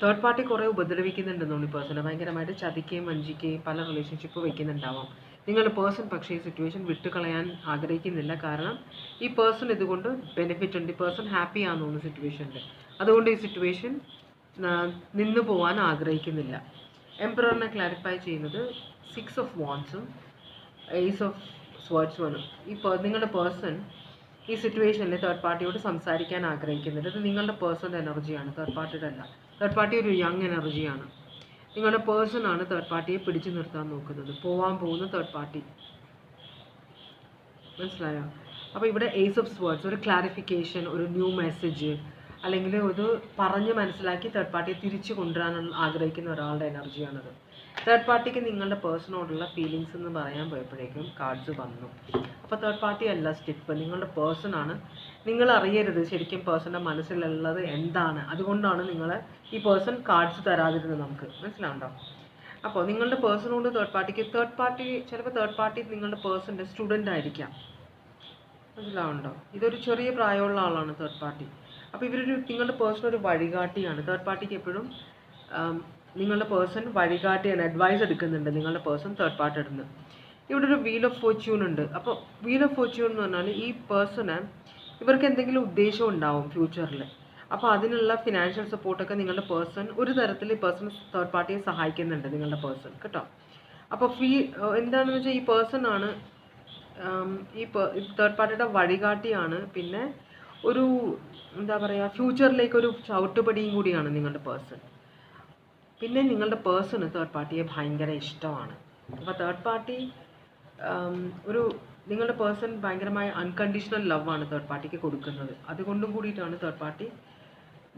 തേർഡ് പാർട്ടി കുറേ ഉപദ്രവിക്കുന്നുണ്ടെന്നാണ് ഈ പേഴ്സണെ, ഭയങ്കരമായിട്ട് ചതിക്കുകയും വഞ്ചിക്കുകയും പല റിലേഷൻഷിപ്പ് വയ്ക്കുന്നുണ്ടാവാം. നിങ്ങളുടെ പേഴ്സൺ പക്ഷേ ഈ സിറ്റുവേഷൻ വിട്ടുകളയാൻ ആഗ്രഹിക്കുന്നില്ല. കാരണം ഈ പേഴ്സൺ ഇതുകൊണ്ട് ബെനിഫിറ്റ് ഉണ്ട്. ഈ പേഴ്സൺ ഹാപ്പി ആണെന്ന് തോന്നുന്നു സിറ്റുവേഷനിൽ. അതുകൊണ്ട് ഈ സിറ്റുവേഷൻ നിന്ന് പോകാൻ ആഗ്രഹിക്കുന്നില്ല. എംപററിനെ ക്ലാരിഫൈ ചെയ്യുന്നത് 6 ഓഫ് വാൻസും ഏസ് ഓഫ് സ്വേർഡ്സുമാണ്. നിങ്ങളുടെ പേഴ്സൺ ഈ സിറ്റുവേഷനിൽ തേർഡ് പാർട്ടിയോട് സംസാരിക്കാൻ ആഗ്രഹിക്കുന്നുണ്ട്. ഇത് നിങ്ങളുടെ പേഴ്സണൽ എനർജിയാണ്, തേർഡ് പാർട്ടിയുടെ അല്ല. തേർഡ് പാർട്ടി ഒരു യങ് എനർജിയാണ്. നിങ്ങളുടെ പേഴ്സണാണ് തേർഡ് പാർട്ടിയെ പിടിച്ചു നിർത്താൻ നോക്കുന്നത്, പോകാൻ പോകുന്ന തേർഡ് പാർട്ടി. മനസ്സിലായോ? അപ്പോൾ ഇവിടെ ഏസ് ഓഫ് സ്വേർഡ്സ് ഒരു ക്ലാരിഫിക്കേഷൻ, ഒരു ന്യൂ മെസ്സേജ്, അല്ലെങ്കിൽ ഒരു പറഞ്ഞ് മനസ്സിലാക്കി തേർഡ് പാർട്ടിയെ തിരിച്ചു കൊണ്ടുവരാൻ ആഗ്രഹിക്കുന്ന ഒരാളുടെ എനർജിയാണത്. തേർഡ് പാർട്ടിക്ക് നിങ്ങളുടെ പേഴ്സണോടുള്ള ഫീലിങ്സ് എന്ന് പറയാൻ പോയപ്പോഴേക്കും കാർഡ്സ് വന്നു. അപ്പോൾ തേർഡ് പാർട്ടി അല്ല സ്റ്റെപ്പ്, നിങ്ങളുടെ പേഴ്സണാണ്. നിങ്ങൾ അറിയരുത് ശരിക്കും പേഴ്സൻ്റെ മനസ്സിലുള്ളത് എന്താണ്. അതുകൊണ്ടാണ് ഈ പേഴ്സൺ കാർഡ്സ് തരാതിരുന്നത് നമുക്ക്. മനസ്സിലാവുണ്ടോ? അപ്പോൾ നിങ്ങളുടെ പേഴ്സണോട് തേർഡ് പാർട്ടിക്ക് ചിലപ്പോൾ തേർഡ് പാർട്ടി നിങ്ങളുടെ പേഴ്സൻ്റെ സ്റ്റുഡൻ്റ് ആയിരിക്കാം. മനസ്സിലാവുണ്ടോ? ഇതൊരു ചെറിയ പ്രായമുള്ള ആളാണ് തേർഡ് പാർട്ടി. അപ്പോൾ നിങ്ങളുടെ പേഴ്സൺ ഒരു വഴികാട്ടിയാണ്. തേർഡ് പാർട്ടിക്ക് എപ്പോഴും നിങ്ങളുടെ പേഴ്സൺ വഴികാട്ടിയാണ്, അഡ്വൈസ് എടുക്കുന്നുണ്ട് നിങ്ങളുടെ പേഴ്സൺ തേർഡ് പാർട്ടി എടുന്ന്. ഇവിടെ ഒരു വീൽ ഓഫ് ഫോർച്യൂൺ ഉണ്ട്. അപ്പോൾ വീൽ ഓഫ് ഫോർച്യൂൺ എന്ന് പറഞ്ഞാൽ ഈ പേഴ്സണ് ഇവർക്ക് എന്തെങ്കിലും ഉദ്ദേശം ഉണ്ടാവും ഫ്യൂച്ചറിൽ. അപ്പോൾ അതിനുള്ള ഫിനാൻഷ്യൽ സപ്പോർട്ടൊക്കെ നിങ്ങളുടെ പേഴ്സൺ ഒരു തരത്തിൽ ഈ പേഴ്സൺ തേർഡ് പാർട്ടിയെ സഹായിക്കുന്നുണ്ട് നിങ്ങളുടെ പേഴ്സൺ കേട്ടോ. അപ്പോൾ എന്താണെന്ന് വെച്ചാൽ ഈ പേഴ്സണാണ് ഈ തേർഡ് പാർട്ടിയുടെ വഴികാട്ടിയാണ്. പിന്നെ ഒരു എന്താ പറയുക, ഫ്യൂച്ചറിലേക്ക് ഒരു ചവിട്ടുപടിയും കൂടിയാണ് നിങ്ങളുടെ പേഴ്സൺ. പിന്നെ നിങ്ങളുടെ പേഴ്സണ് തേർഡ് പാർട്ടിയെ ഭയങ്കര ഇഷ്ടമാണ്. അപ്പോൾ തേർഡ് പാർട്ടി നിങ്ങളുടെ പേഴ്സൺ ഭയങ്കരമായ അൺകണ്ടീഷണൽ ലവ് ആണ് തേർഡ് പാർട്ടിക്ക് കൊടുക്കുന്നത്. അതുകൊണ്ടും കൂടിയിട്ടാണ് തേർഡ് പാർട്ടി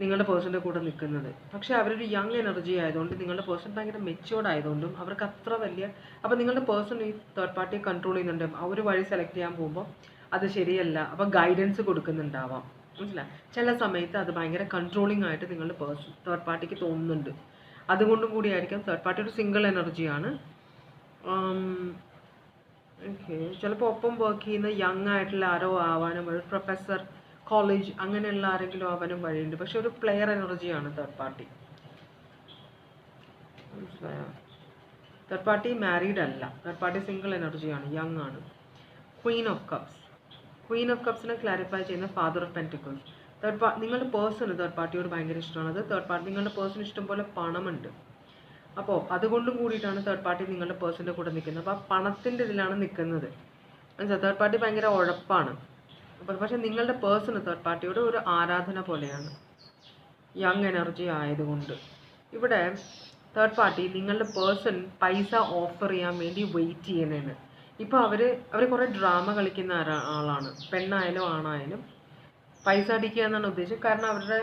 നിങ്ങളുടെ പേഴ്സൻ്റെ കൂടെ നിൽക്കുന്നത്. പക്ഷേ അവരൊരു യങ് എനർജി ആയതുകൊണ്ട് നിങ്ങളുടെ പേഴ്സൺ ഭയങ്കര മെച്യൂർഡ് ആയതുകൊണ്ടും അവർക്ക് അത്ര വലിയ, അപ്പോൾ നിങ്ങളുടെ പേഴ്സൺ ഈ തേർഡ് പാർട്ടിയെ കൺട്രോൾ ചെയ്യുന്നുണ്ട്. ഒരു വഴി സെലക്ട് ചെയ്യാൻ പോകുമ്പോൾ അത് ശരിയല്ല, അപ്പോൾ ഗൈഡൻസ് കൊടുക്കുന്നുണ്ടാവാം. മനസ്സിലായി? ചില സമയത്ത് അത് ഭയങ്കര കൺട്രോളിങ് ആയിട്ട് നിങ്ങളുടെ തേർഡ് പാർട്ടിക്ക് തോന്നുന്നുണ്ട്. അതുകൊണ്ടും കൂടിയായിരിക്കാം. തേർഡ് പാർട്ടി ഒരു സിംഗിൾ എനർജിയാണ്. ഓക്കെ, ചിലപ്പോൾ ഒപ്പം വർക്ക് ചെയ്യുന്ന യങ് ആയിട്ടുള്ള ആരോ ആവാനും, ഒരു പ്രൊഫസർ, കോളേജ് അങ്ങനെയുള്ള ആരെങ്കിലും ആവാനും വഴിയുണ്ട്. പക്ഷെ ഒരു പ്ലെയർ എനർജിയാണ് തേർഡ് പാർട്ടി. മനസ്സിലായോ? തേർഡ് പാർട്ടി മാരീഡ് അല്ല, തേർഡ് പാർട്ടി സിംഗിൾ എനർജിയാണ്, യങ് ആണ്. ക്വീൻ ഓഫ് കപ്സിനെ ക്ലാരിഫൈ ചെയ്യുന്ന ഫാദർ ഓഫ് പെന്റിക്കിൾസ്. നിങ്ങളുടെ പേഴ്സണ് തേർഡ് പാർട്ടിയോട് ഭയങ്കര ഇഷ്ടമാണ്. നിങ്ങളുടെ പേഴ്സൺ ഇഷ്ടംപോലെ പണമുണ്ട്. അപ്പോൾ അതുകൊണ്ടും കൂടിയിട്ടാണ് തേർഡ് പാർട്ടി നിങ്ങളുടെ പേഴ്സൻ്റെ കൂടെ നിൽക്കുന്നത്. അപ്പോൾ ആ പണത്തിൻ്റെ ഇതിലാണ് നിൽക്കുന്നത്. മനസ്സിലായി? തേർഡ് പാർട്ടി ഭയങ്കര ഉഴപ്പാണ്. പക്ഷേ നിങ്ങളുടെ പേഴ്സണ് തേർഡ് പാർട്ടിയോട് ഒരു ആരാധന പോലെയാണ്, യങ് എനർജി ആയതുകൊണ്ട്. ഇവിടെ തേർഡ് പാർട്ടി നിങ്ങളുടെ പേഴ്സൺ പൈസ ഓഫർ ചെയ്യാൻ വേണ്ടി വെയിറ്റ് ചെയ്യുന്നതാണ്. ഇപ്പോൾ അവർ കുറേ ഡ്രാമ കളിക്കുന്ന ആളാണ്. പെണ്ണായാലും ആണായാലും പൈസ അടിക്കുക എന്നാണ് ഉദ്ദേശം. കാരണം അവരുടെ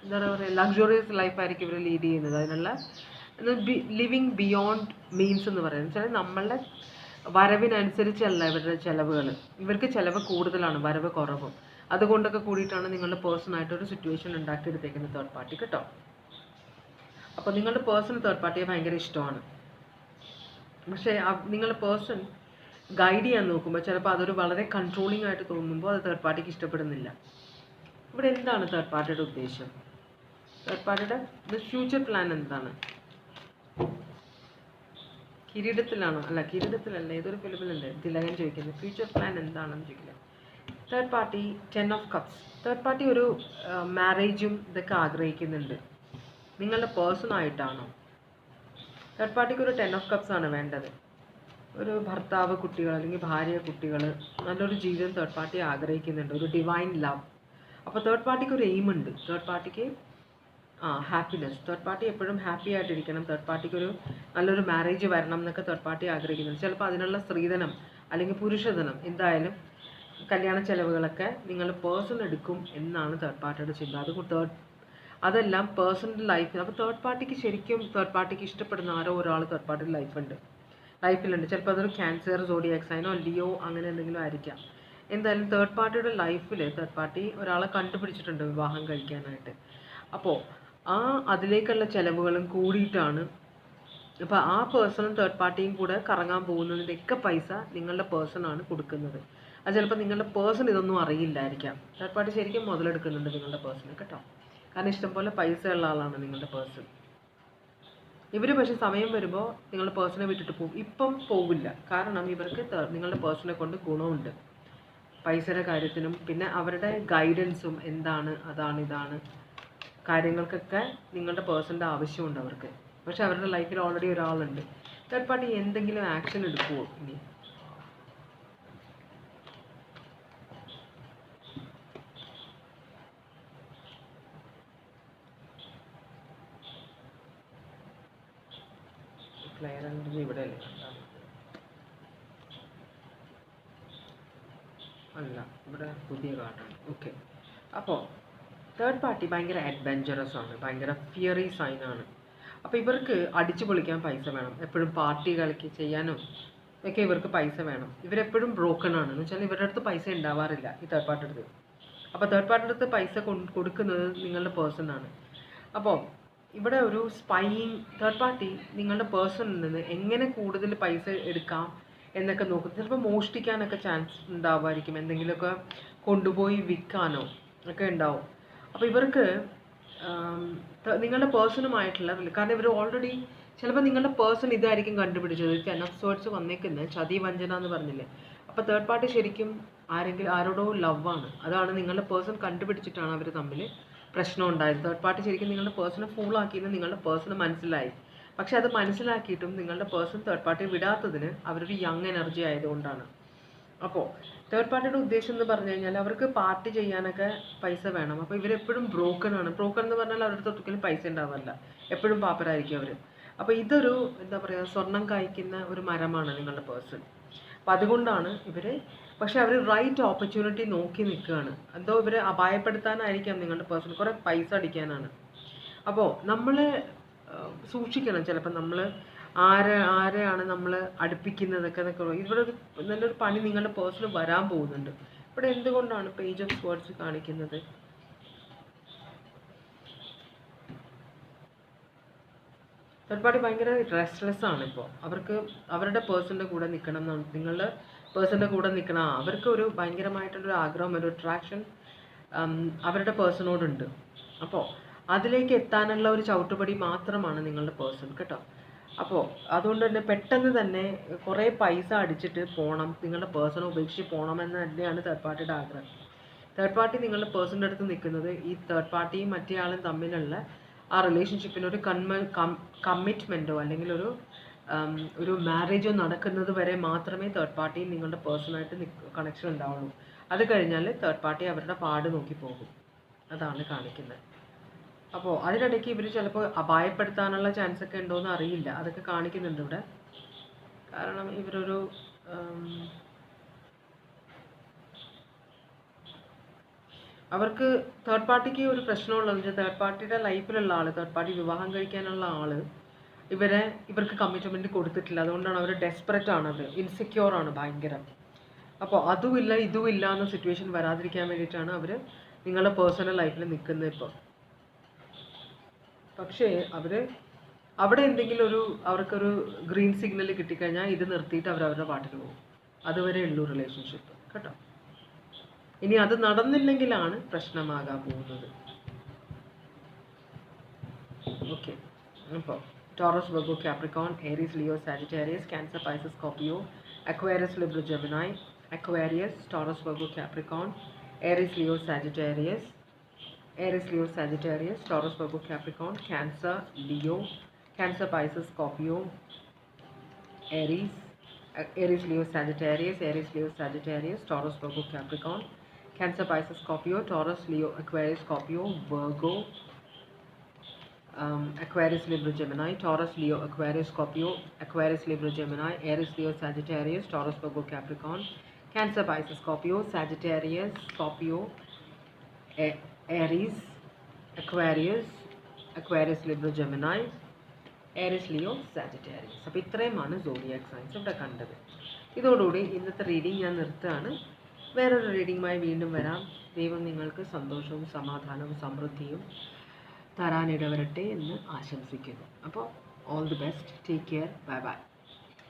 എന്താ പറയുക, ലക്ഷറിയസ് ലൈഫായിരിക്കും ഇവർ ലീഡ് ചെയ്യുന്നത്. അതിനുള്ള ലിവിങ് ബിയോണ്ട് മീൻസ് എന്ന് പറയുന്നത് വെച്ചാൽ നമ്മളുടെ വരവിനനുസരിച്ചല്ല ഇവരുടെ ചിലവുകൾ. ഇവർക്ക് ചിലവ് കൂടുതലാണ്, വരവ് കുറവും. അതുകൊണ്ടൊക്കെ കൂടിയിട്ടാണ് നിങ്ങളുടെ പേഴ്സണായിട്ടൊരു സിറ്റുവേഷൻ ഉണ്ടാക്കിയെടുത്തേക്കുന്നത് തേർഡ് പാർട്ടി കേട്ടോ. അപ്പോൾ നിങ്ങളുടെ പേഴ്സൺ തേർഡ് പാർട്ടിയെ ഭയങ്കര ഇഷ്ടമാണ്. പക്ഷേ നിങ്ങളുടെ പേഴ്സൺ ഗൈഡ് ചെയ്യാൻ നോക്കുമ്പോൾ ചിലപ്പോൾ അതൊരു വളരെ കൺട്രോളിങ് ആയിട്ട് തോന്നുമ്പോൾ അത് തേർഡ് പാർട്ടിക്ക് ഇഷ്ടപ്പെടുന്നില്ല. ഇവിടെ എന്താണ് തേർഡ് പാർട്ടിയുടെ ഉദ്ദേശം? തേർഡ് പാർട്ടിയുടെ ഫ്യൂച്ചർ പ്ലാൻ എന്താണ്? കിരീടത്തിലാണോ? അല്ല, കിരീടത്തിലല്ല, ഏതൊരു ഫിലിമിലല്ലേ തിലകൻ ചോദിക്കുന്നത് ഫ്യൂച്ചർ പ്ലാൻ എന്താണെന്ന് ചോദിക്കില്ല. Third party 10 of cups. Third party ഒരു മാരേജും ഇതൊക്കെ ആഗ്രഹിക്കുന്നുണ്ട്. നിങ്ങളുടെ പേഴ്സണായിട്ടാണോ? തേർഡ് പാർട്ടിക്ക് ഒരു 10 ഓഫ് കപ്സ് ആണ് വേണ്ടത്. ഒരു ഭർത്താവ്, കുട്ടികൾ അല്ലെങ്കിൽ ഭാര്യ, കുട്ടികൾ, നല്ലൊരു ജീവിതം തേർഡ് പാർട്ടി ആഗ്രഹിക്കുന്നുണ്ട്, ഒരു ഡിവൈൻ ലവ്. അപ്പോൾ തേർഡ് പാർട്ടിക്ക് ഒരു എയിം ഉണ്ട്. തേർഡ് പാർട്ടിക്ക് ഹാപ്പിനെസ്. തേർഡ് പാർട്ടി എപ്പോഴും ഹാപ്പി ആയിട്ടിരിക്കണം. തേർഡ് പാർട്ടിക്ക് ഒരു നല്ലൊരു മാരേജ് വരണം എന്നൊക്കെ തേർഡ് പാർട്ടി ആഗ്രഹിക്കുന്നുണ്ട്. ചിലപ്പോൾ അതിനുള്ള സ്ത്രീധനം അല്ലെങ്കിൽ പുരുഷധനം, എന്തായാലും കല്യാണ ചെലവുകളൊക്കെ നിങ്ങൾ പേഴ്സൺ എടുക്കും എന്നാണ് തേർഡ് പാർട്ടിയുടെ ചിന്ത. അതെല്ലാം പേഴ്സണൽ ലൈഫ്. അപ്പോൾ തേർഡ് പാർട്ടിക്ക് ശരിക്കും തേർഡ് പാർട്ടിക്ക് ഇഷ്ടപ്പെടുന്ന ആരോ ഒരാൾ തേർഡ് പാർട്ടിയുടെ ലൈഫിലുണ്ട്. ചിലപ്പോൾ അതൊരു ക്യാൻസർ, സോഡിയാക് സൈനോ, ലിയോ അങ്ങനെ എന്തെങ്കിലും ആയിരിക്കാം. എന്തായാലും തേർഡ് പാർട്ടിയുടെ ലൈഫിൽ തേർഡ് പാർട്ടി ഒരാളെ കണ്ടുപിടിച്ചിട്ടുണ്ട് വിവാഹം കഴിക്കാനായിട്ട്. അപ്പോൾ അതിലേക്കുള്ള ചിലവുകളും കൂടിയിട്ടാണ്. അപ്പോൾ ആ പേഴ്സണും തേർഡ് പാർട്ടിയും കൂടെ കറങ്ങാൻ പോകുന്നതിൻ്റെയൊക്കെ പൈസ നിങ്ങളുടെ പേഴ്സണാണ് കൊടുക്കുന്നത്. അത് ചിലപ്പോൾ നിങ്ങളുടെ പേഴ്സൺ ഇതൊന്നും അറിയില്ലായിരിക്കാം. തേർഡ് പാർട്ടി ശരിക്കും മുതലെടുക്കുന്നുണ്ട് നിങ്ങളുടെ പേഴ്സണെ കേട്ടോ. കാരണം ഇഷ്ടംപോലെ പൈസ ഉള്ള ആളാണ് നിങ്ങളുടെ പേഴ്സൺ. ഇവർ പക്ഷേ സമയം വരുമ്പോൾ നിങ്ങളുടെ പേഴ്സണെ വിട്ടിട്ട് പോകും. ഇപ്പം പോവില്ല, കാരണം ഇവർക്ക് നിങ്ങളുടെ പേഴ്സണെ കൊണ്ട് ഗുണമുണ്ട് പൈസയുടെ കാര്യത്തിനും. പിന്നെ അവരുടെ ഗൈഡൻസും എന്താണ്, അതാണ്, ഇതാണ്, കാര്യങ്ങൾക്കൊക്കെ നിങ്ങളുടെ പേഴ്സൻ്റെ ആവശ്യമുണ്ട് അവർക്ക്. പക്ഷെ അവരുടെ ലൈഫിൽ ഓൾറെഡി ഒരാളുണ്ട്. തേർഡ് പാർട്ടി എന്തെങ്കിലും ആക്ഷൻ എടുക്കുമോ ഇനി? ക്ലിയർ എനർജി ഇവിടെ അല്ലേ? അല്ല, ഇവിടെ പുതിയ കാർഡാണ്. ഓക്കെ, അപ്പോൾ തേർഡ് പാർട്ടി ഭയങ്കര അഡ്വഞ്ചറസ് ആണ്, ഭയങ്കര ഫിയറി സൈനാണ്. അപ്പോൾ ഇവർക്ക് അടിച്ചു പൊളിക്കാൻ പൈസ വേണം, എപ്പോഴും പാർട്ടി കളിക്ക് ചെയ്യാനും ഒക്കെ ഇവർക്ക് പൈസ വേണം. ഇവരെപ്പോഴും ബ്രോക്കൺ ആണ്, എന്ന് വെച്ചാൽ ഇവരുടെ അടുത്ത് പൈസ ഉണ്ടാവാറില്ല ഈ തേർഡ് പാർട്ടി അടുത്ത്. അപ്പോൾ തേർഡ് പാർട്ടി അടുത്ത് പൈസ കൊടുക്കുന്നത് നിങ്ങളുടെ പേഴ്സൺ ആണ്. അപ്പോൾ ഇവിടെ ഒരു സ്പൈയിങ് തേർഡ് പാർട്ടി നിങ്ങളുടെ പേഴ്സണിൽ നിന്ന് എങ്ങനെ കൂടുതൽ പൈസ എടുക്കാം എന്നൊക്കെ നോക്കും. ചിലപ്പോൾ മോഷ്ടിക്കാനൊക്കെ ചാൻസ് ഉണ്ടാവുമായിരിക്കും, എന്തെങ്കിലുമൊക്കെ കൊണ്ടുപോയി വിൽക്കാനോ ഒക്കെ ഉണ്ടാവും. അപ്പോൾ ഇവർക്ക് നിങ്ങളുടെ പേഴ്സണുമായിട്ടുള്ള, കാരണം ഇവർ ഓൾറെഡി ചിലപ്പോൾ നിങ്ങളുടെ പേഴ്സൺ ഇതായിരിക്കും കണ്ടുപിടിച്ചത്. 10 of Swords വന്നേക്കുന്നത് ചതി വഞ്ചന എന്ന് പറഞ്ഞില്ലേ. അപ്പോൾ തേർഡ് പാർട്ടി ശരിക്കും ആരോടോ ലവാണ്. അതാണ് നിങ്ങളുടെ പേഴ്സൺ കണ്ടുപിടിച്ചിട്ടാണ് അവർ തമ്മിൽ പ്രശ്നം ഉണ്ടായത്. തേർഡ് പാർട്ടി ശരിക്കും നിങ്ങളുടെ പേഴ്സണെ ഫൂളാക്കിയെന്ന് നിങ്ങളുടെ പേഴ്സണ് മനസ്സിലായി. പക്ഷെ അത് മനസ്സിലാക്കിയിട്ടും നിങ്ങളുടെ പേഴ്സൺ തേർഡ് പാർട്ടി വിടാത്തതിന് അവരൊരു യങ് എനർജി ആയതുകൊണ്ടാണ്. അപ്പോൾ തേർഡ് പാർട്ടിയുടെ ഉദ്ദേശം എന്ന് പറഞ്ഞു കഴിഞ്ഞാൽ അവർക്ക് പാർട്ടി ചെയ്യാനൊക്കെ പൈസ വേണം. അപ്പോൾ ഇവരെപ്പോഴും ബ്രോക്കൺ ആണ്. ബ്രോക്കൺ എന്ന് പറഞ്ഞാൽ അവരുടെ തൊട്ടിക്കലും പൈസ ഉണ്ടാവില്ല, എപ്പോഴും പാപ്പരായിരിക്കും അവർ. അപ്പോൾ ഇതൊരു എന്താ പറയുക, സ്വർണം കായ്ക്കുന്ന ഒരു മരമാണ് നിങ്ങളുടെ പേഴ്സൺ. അപ്പം അതുകൊണ്ടാണ് ഇവർ, പക്ഷെ അവർ റൈറ്റ് ഓപ്പർച്യൂണിറ്റി നോക്കി നിൽക്കുകയാണ്. എന്തോ ഇവരെ അപായപ്പെടുത്താനായിരിക്കാം നിങ്ങളുടെ പേഴ്സൺ, കുറേ പൈസ അടിക്കാനാണ്. അപ്പോൾ നമ്മൾ സൂക്ഷിക്കണം. ചിലപ്പോൾ നമ്മൾ ആരെയാണ് നമ്മൾ അടുപ്പിക്കുന്നതൊക്കെ എന്നൊക്കെ. ഇവിടെ ഒരു നല്ലൊരു പണി നിങ്ങളുടെ പേഴ്സണ് വരാൻ പോകുന്നുണ്ട്. ഇവിടെ എന്തുകൊണ്ടാണ് പേജ് ഓഫ് സ്വർഡ്സ് കാണിക്കുന്നത്? തേർഡ് പാർട്ടി ഭയങ്കര റെസ്റ്റ്ലെസ് ആണ് ഇപ്പോൾ. അവർക്ക് അവരുടെ പേഴ്സണിൻ്റെ കൂടെ നിൽക്കണം എന്നാണ്, നിങ്ങളുടെ പേഴ്സണിൻ്റെ കൂടെ നിൽക്കണം. അവർക്ക് ഒരു ഭയങ്കരമായിട്ടുള്ളൊരു ആഗ്രഹം, ഒരു അട്രാക്ഷൻ അവരുടെ പേഴ്സണോടുണ്ട്. അപ്പോൾ അതിലേക്ക് എത്താനുള്ള ഒരു ചവിട്ടുപടി മാത്രമാണ് നിങ്ങളുടെ പേഴ്സൺ കേട്ടോ. അപ്പോൾ അതുകൊണ്ട് തന്നെ പെട്ടെന്ന് തന്നെ കുറേ പൈസ അടിച്ചിട്ട് പോകണം, നിങ്ങളുടെ പേഴ്സണെ ഉപേക്ഷിച്ച് പോകണമെന്ന് തന്നെയാണ് തേർഡ് പാർട്ടിയുടെ ആഗ്രഹം. തേർഡ് പാർട്ടി നിങ്ങളുടെ പേഴ്സണിൻ്റെ അടുത്ത് നിൽക്കുന്നത് ഈ തേർഡ് പാർട്ടിയും മറ്റേ ആളും തമ്മിലുള്ള ആ റിലേഷൻഷിപ്പിന് ഒരു കമ്മിറ്റ്മെൻറ്റോ അല്ലെങ്കിൽ ഒരു മാരേജോ നടക്കുന്നത് വരെ മാത്രമേ തേർഡ് പാർട്ടിയും നിങ്ങളുടെ പേഴ്സണായിട്ട് കണക്ഷൻ ഉണ്ടാവുള്ളൂ. അത് കഴിഞ്ഞാൽ തേർഡ് പാർട്ടി അവരുടെ പാട് നോക്കി പോകും. അതാണ് കാണിക്കുന്നത്. അപ്പോൾ അതിനിടയ്ക്ക് ഇവർ ചിലപ്പോൾ അപായപ്പെടുത്താനുള്ള ചാൻസ് ഒക്കെ ഉണ്ടോയെന്ന് അറിയില്ല, അതൊക്കെ കാണിക്കുന്നുണ്ട് ഇവിടെ. കാരണം ഇവരൊരു അവർക്ക് തേർഡ് പാർട്ടിക്ക് ഒരു പ്രശ്നമുള്ളതെന്ന് വെച്ചാൽ തേർഡ് പാർട്ടിയുടെ ലൈഫിലുള്ള ആൾ, തേർഡ് പാർട്ടി വിവാഹം കഴിക്കാനുള്ള ആൾ ഇവർക്ക് കമ്മിറ്റ്മെൻറ്റ് കൊടുത്തിട്ടില്ല. അതുകൊണ്ടാണ് അവർ ഡെസ്പെറേറ്റ് ആണ്, അവർ ഇൻസെക്യൂർ ആണ് ഭയങ്കര. അപ്പോൾ അതുമില്ല ഇതുമില്ല എന്ന സിറ്റുവേഷൻ വരാതിരിക്കാൻ വേണ്ടിയിട്ടാണ് അവർ നിങ്ങളുടെ പേഴ്സണൽ ലൈഫിൽ നിൽക്കുന്നത് ഇപ്പോൾ. പക്ഷേ അവിടെ എന്തെങ്കിലും അവർക്കൊരു ഗ്രീൻ സിഗ്നൽ കിട്ടിക്കഴിഞ്ഞാൽ ഇത് നിർത്തിയിട്ട് അവരവരുടെ പാട്ടിൽ പോകും. അതുവരെ ഉള്ളൂ റിലേഷൻഷിപ്പ് കേട്ടോ. ഇനി അത് നടന്നില്ലെങ്കിലാണ് പ്രശ്നമാകാൻ പോകുന്നത്. ഓക്കെ, അപ്പോൾ Taurus, Virgo, Capricorn, Aries, Leo, Sagittarius, Cancer, Pisces, Scorpio, Aquarius, Libra, Gemini, Aquarius, Taurus, Virgo, Capricorn, Aries, Leo, Sagittarius, Aries, Leo, Sagittarius, Taurus, Virgo, Capricorn, Cancer, Leo, Cancer, Pisces, Scorpio, Aries, Aries, Leo, Sagittarius, Aries, Leo, Sagittarius, Taurus, Virgo, Capricorn, Cancer, Pisces, Scorpio, Taurus, Leo, Aquarius, Scorpio, Virgo, Aquarius, Libra, Gemini, Taurus, Leo, Aquarius, Scorpio, Aquarius, Libra, Gemini, Aries, Leo, Sagittarius, Taurus, Virgo, Capricorn, Cancer, Pisces, Scorpio, Sagittarius, Scorpio, Aries, Aquarius, Libra, Gemini, Aries, Leo, Sagittarius. അപ്പോൾ ഇത്രയുമാണ് സോഡിയാക് സൈൻസ് ഇവിടെ കണ്ടത്. ഇതോടുകൂടി ഇന്നത്തെ റീഡിംഗ് ഞാൻ നിർത്തുകയാണ്. വേറൊരു റീഡിങ്ങുമായി വീണ്ടും വരാം. ദൈവം നിങ്ങൾക്ക് സന്തോഷവും സമാധാനവും സമൃദ്ധിയും തരാനിടവരട്ടെ എന്ന് ആശംസിക്കുന്നു. അപ്പോൾ all the best, take care, bye bye.